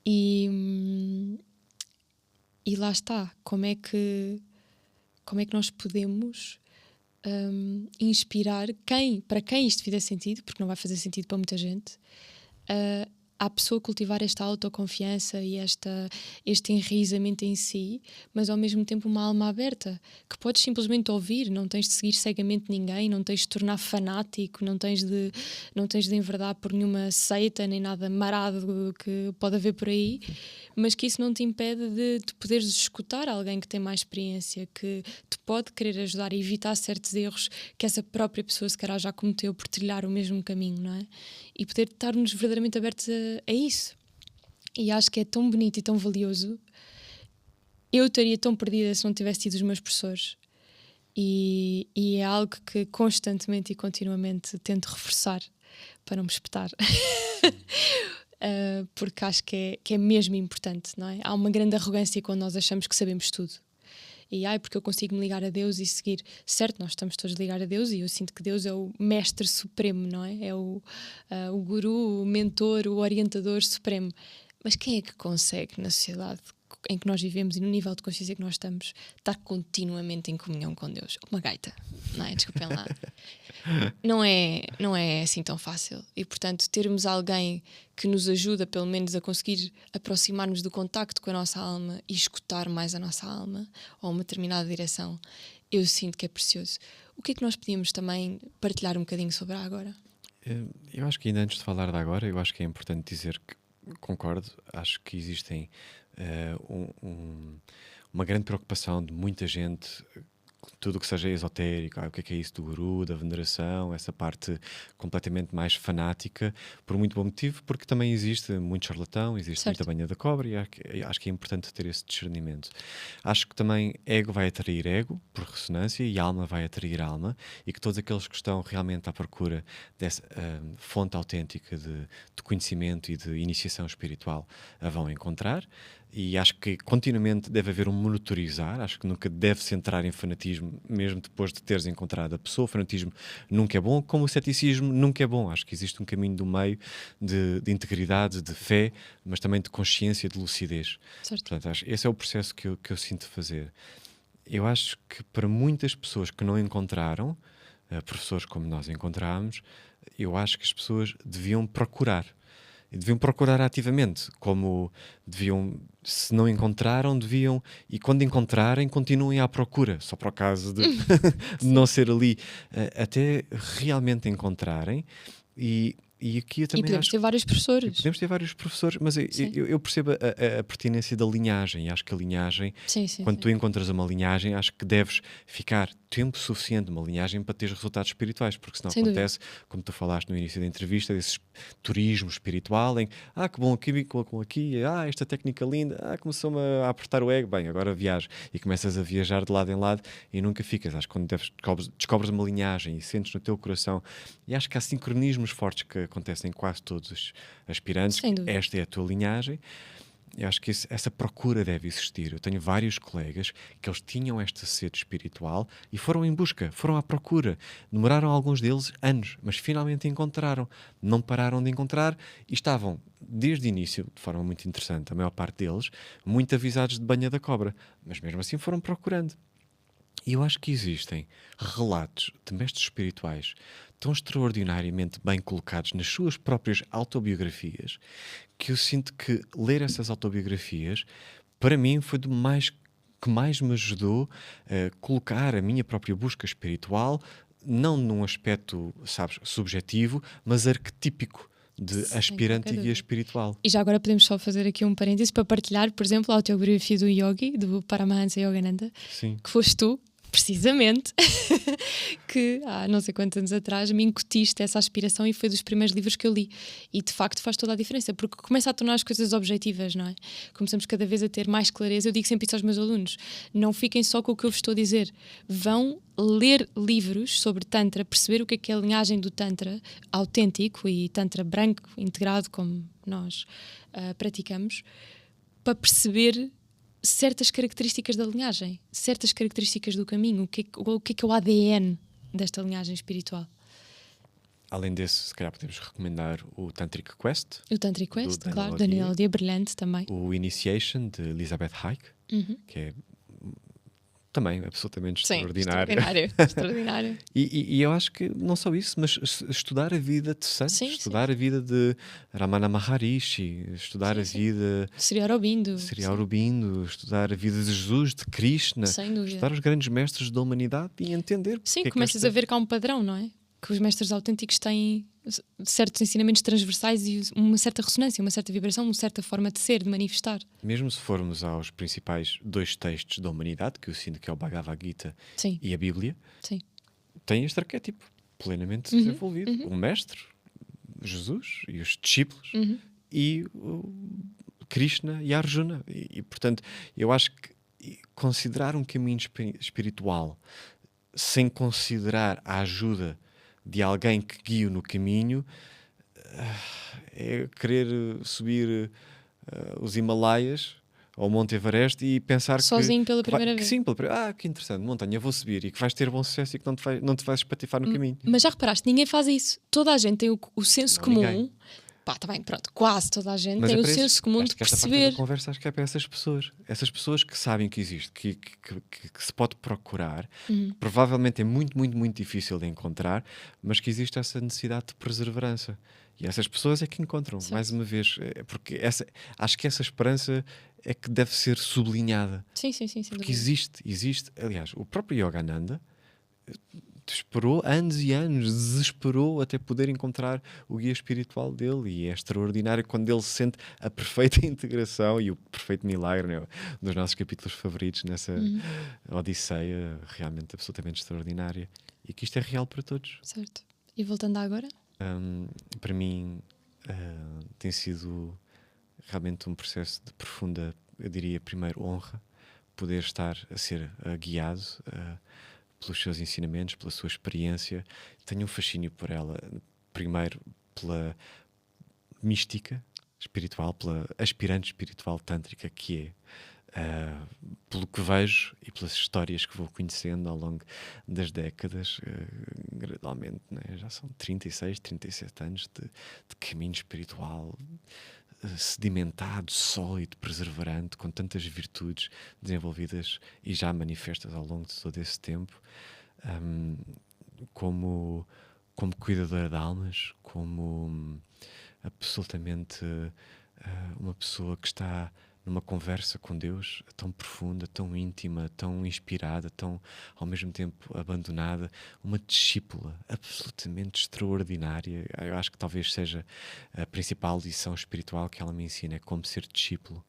E lá está, como é que nós podemos inspirar para quem isto fizer sentido, porque não vai fazer sentido para muita gente, à pessoa cultivar esta autoconfiança e este enraizamento em si, mas ao mesmo tempo uma alma aberta, que podes simplesmente ouvir, não tens de seguir cegamente ninguém, não tens de tornar fanático, não tens de enverdar por nenhuma seita, nem nada marado que pode haver por aí, mas que isso não te impede de poderes escutar alguém que tem mais experiência, que te pode querer ajudar a evitar certos erros que essa própria pessoa se calhar já cometeu por trilhar o mesmo caminho, não é? E poder estar-nos verdadeiramente abertos a isso. E acho que é tão bonito e tão valioso. Eu estaria tão perdida se não tivesse tido os meus professores. E é algo que constantemente e continuamente tento reforçar para não me espetar. Porque acho que é mesmo importante, não é? Há uma grande arrogância quando nós achamos que sabemos tudo. E porque eu consigo me ligar a Deus e seguir. Certo, nós estamos todos ligados a Deus e eu sinto que Deus é o mestre supremo, não é? É o guru, o mentor, o orientador supremo. Mas quem é que consegue, na sociedade em que nós vivemos e no nível de consciência que nós estamos, estar continuamente em comunhão com Deus? Uma gaita, não é? Desculpem lá. Não é assim tão fácil. E, portanto, termos alguém que nos ajuda, pelo menos, a conseguir aproximar-nos do contacto com a nossa alma e escutar mais a nossa alma, ou uma determinada direção, eu sinto que é precioso. O que é que nós podíamos também partilhar um bocadinho sobre a Agora? Eu acho que ainda antes de falar de Agora, eu acho que é importante dizer que Concordo. Acho que existem uma grande preocupação de muita gente, tudo o que seja esotérico, o que é isso do guru, da veneração, essa parte completamente mais fanática, por muito bom motivo, porque também existe muito charlatão, existe Certo. muita banha da cobra, e acho que é importante ter esse discernimento. Acho que também ego vai atrair ego, por ressonância, e alma vai atrair alma, e que todos aqueles que estão realmente à procura dessa fonte autêntica de conhecimento e de iniciação espiritual a vão encontrar. E acho que continuamente deve haver um monitorizar, acho que nunca deve-se entrar em fanatismo, mesmo depois de teres encontrado a pessoa. O fanatismo nunca é bom, como o ceticismo nunca é bom. Acho que existe um caminho do meio de integridade, de fé, mas também de consciência, de lucidez. Certo. Portanto, esse é o processo que eu sinto fazer. Eu acho que para muitas pessoas que não encontraram, professores como nós encontramos, eu acho que as pessoas deviam procurar. E deviam procurar ativamente, como deviam, se não encontraram, deviam, e quando encontrarem, continuem à procura, só para o caso de não ser ali, até realmente encontrarem. E aqui eu E também podemos acho ter vários professores. podemos ter vários professores, mas eu percebo a pertinência da linhagem, e acho que a linhagem, Sim, sim, quando sim. tu encontras uma linhagem, acho que deves ficar tempo suficiente numa linhagem para teres resultados espirituais, porque senão Sem dúvida. acontece, como tu falaste no início da entrevista, desse turismo espiritual em que bom aqui, com aqui, esta técnica linda, começou-me a apertar o ego, bem, agora viajo, e começas a viajar de lado em lado e nunca ficas. Acho que quando descobres uma linhagem e sentes no teu coração, e acho que há sincronismos fortes que acontecem em quase todos os aspirantes, Sem dúvida. esta é a tua linhagem. Eu acho que essa procura deve existir. Eu tenho vários colegas que eles tinham esta sede espiritual e foram em busca, foram à procura. Demoraram alguns deles anos, mas finalmente encontraram. Não pararam de encontrar e estavam, desde o início, de forma muito interessante, a maior parte deles, muito avisados de banha da cobra. Mas mesmo assim foram procurando. E eu acho que existem relatos de mestres espirituais tão extraordinariamente bem colocados nas suas próprias autobiografias, que eu sinto que ler essas autobiografias, para mim, foi do mais que mais me ajudou a colocar a minha própria busca espiritual, não num aspecto, sabes, subjetivo, mas arquetípico de Sem aspirante qualquer e guia dúvida. espiritual. E já agora podemos só fazer aqui um parênteses para partilhar, por exemplo, a autobiografia do Yogi, do Paramahansa Yogananda, Sim. que foste tu, precisamente, que há não sei quantos anos atrás me incutiste essa aspiração e foi dos primeiros livros que eu li. E de facto faz toda a diferença, porque começa a tornar as coisas objetivas, não é? Começamos cada vez a ter mais clareza. Eu digo sempre isso aos meus alunos: não fiquem só com o que eu vos estou a dizer, vão ler livros sobre Tantra, perceber o que é a linhagem do Tantra autêntico e Tantra branco, integrado, como nós praticamos, para perceber certas características da linhagem, certas características do caminho, o que é o ADN desta linhagem espiritual. Além desse, se calhar podemos recomendar o Tantric Quest, O Tantric Quest, Daniel claro, Odier. Daniel Odier, brilhante também. O Initiation, de Elizabeth Hayek, que é também absolutamente extraordinário. Extraordinário. E eu acho que não só isso, mas estudar a vida de santos, Sim, estudar a vida de Ramana Maharishi, estudar Sim, a sim. vida Sri Aurobindo. de Sri Aurobindo, estudar a vida de Jesus, de Krishna, Sem dúvida. estudar os grandes mestres da humanidade e entender. Sim, porque é que começas a ver que há um padrão, não é? Que os mestres autênticos têm certos ensinamentos transversais e uma certa ressonância, uma certa vibração, uma certa forma de ser, de manifestar. Mesmo se formos aos principais dois textos da humanidade, que eu sinto que é o Bhagavad Gita Sim, e a Bíblia, sim. tem este arquétipo plenamente desenvolvido. O mestre, Jesus e os discípulos, e o Krishna e Arjuna. Portanto, eu acho que considerar um caminho espiritual sem considerar a ajuda de alguém que guia no caminho é querer subir os Himalaias ao Monte Everest e pensar Sozinho pela que vai- primeira que vez. sim, que interessante, montanha, vou subir e que vais ter bom sucesso e que não te vais espatifar no caminho. Mas já reparaste, ninguém faz isso. Toda a gente tem o senso Não, comum. ninguém. Pá, tá bem, pronto. Quase toda a gente Mas tem é o para senso comum acho de que esta parte perceber. da conversa acho que é para essas pessoas. Essas pessoas que sabem que existe, que se pode procurar, que provavelmente é muito, muito, muito difícil de encontrar, mas que existe essa necessidade de perseverança. E essas pessoas é que encontram, Certo. mais uma vez, porque acho que essa esperança é que deve ser sublinhada. Sim, sem Porque dúvida. existe. Aliás, o próprio Yogananda esperou anos e anos, desesperou até poder encontrar o guia espiritual dele, e é extraordinário quando ele sente a perfeita integração e o perfeito milagre, né? Um dos nossos capítulos favoritos nessa Odisseia, realmente absolutamente extraordinária, e que isto é real para todos. Certo. E voltando a agora? Para mim tem sido realmente um processo de profunda, eu diria, primeiro, honra, poder estar a ser guiado pelos seus ensinamentos, pela sua experiência. Tenho um fascínio por ela, primeiro pela mística espiritual, pela aspirante espiritual tântrica que é, pelo que vejo e pelas histórias que vou conhecendo ao longo das décadas, gradualmente, né? Já são 36, 37 anos de caminho espiritual sedimentado, sólido, perseverante, com tantas virtudes desenvolvidas e já manifestas ao longo de todo esse tempo, como cuidadora de almas, como absolutamente uma pessoa que está numa conversa com Deus tão profunda, tão íntima, tão inspirada, tão ao mesmo tempo abandonada, uma discípula absolutamente extraordinária. Eu acho que talvez seja a principal lição espiritual que ela me ensina, é como ser discípulo,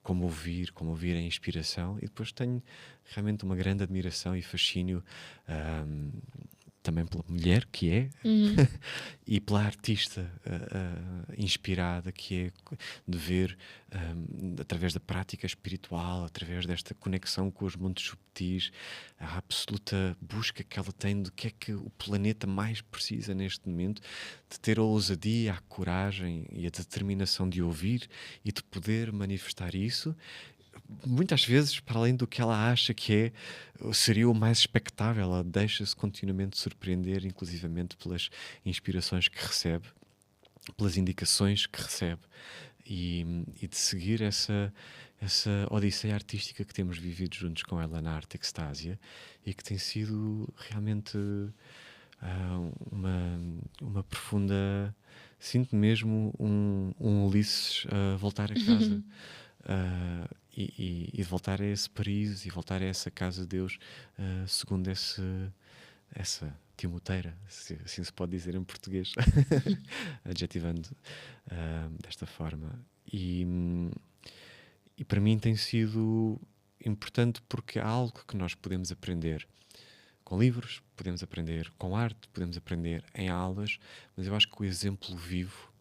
como ouvir a inspiração. E depois tenho realmente uma grande admiração e fascínio também pela mulher que é e pela artista inspirada que é, de ver através da prática espiritual, através desta conexão com os mundos subtis, a absoluta busca que ela tem do que é que o planeta mais precisa neste momento, de ter a ousadia, a coragem e a determinação de ouvir e de poder manifestar isso, muitas vezes para além do que ela acha que seria o mais expectável. Ela deixa-se continuamente surpreender, inclusivamente pelas inspirações que recebe, pelas indicações que recebe, e de seguir essa odisseia artística que temos vivido juntos com ela na Arte Extásia, e que tem sido realmente uma profunda... Sinto mesmo um Ulisses a voltar a casa. E voltar a esse Paris e voltar a essa casa de Deus, segundo essa timoteira, se assim se pode dizer em português, adjetivando desta forma. E para mim tem sido importante porque há algo que nós podemos aprender com livros, podemos aprender com arte, podemos aprender em aulas, mas eu acho que o exemplo vivo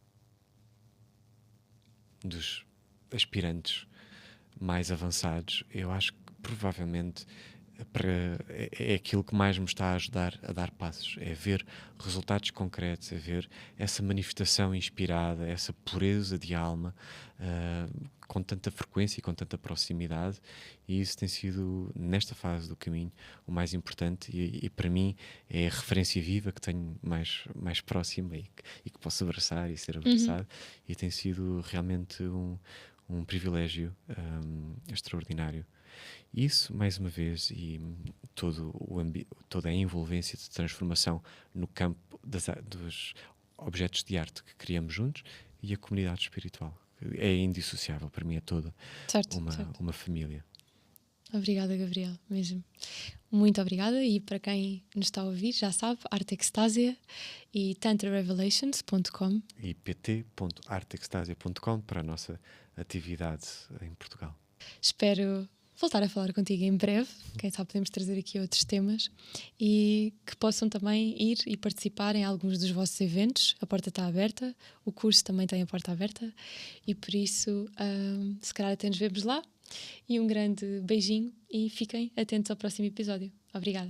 dos aspirantes mais avançados, eu acho que provavelmente é aquilo que mais me está a ajudar a dar passos, é ver resultados concretos, é ver essa manifestação inspirada, essa pureza de alma com tanta frequência e com tanta proximidade, e isso tem sido, nesta fase do caminho, o mais importante, e para mim é a referência viva que tenho mais próxima e que posso abraçar e ser abraçado, e tem sido realmente um privilégio extraordinário. Isso, mais uma vez, e toda a envolvência de transformação no campo dos objetos de arte que criamos juntos, e a comunidade espiritual. É indissociável, para mim é toda uma família. Obrigada, Gabriel, mesmo. Muito obrigada, e para quem nos está a ouvir, já sabe, Arte Extásia e tantrarevelations.com e pt.arteextasia.com para a nossa atividade em Portugal. Espero voltar a falar contigo em breve. Quem sabe podemos trazer aqui outros temas e que possam também ir e participar em alguns dos vossos eventos. A porta está aberta, o curso também tem a porta aberta, e por isso se calhar até nos vemos lá. E um grande beijinho e fiquem atentos ao próximo episódio. Obrigada.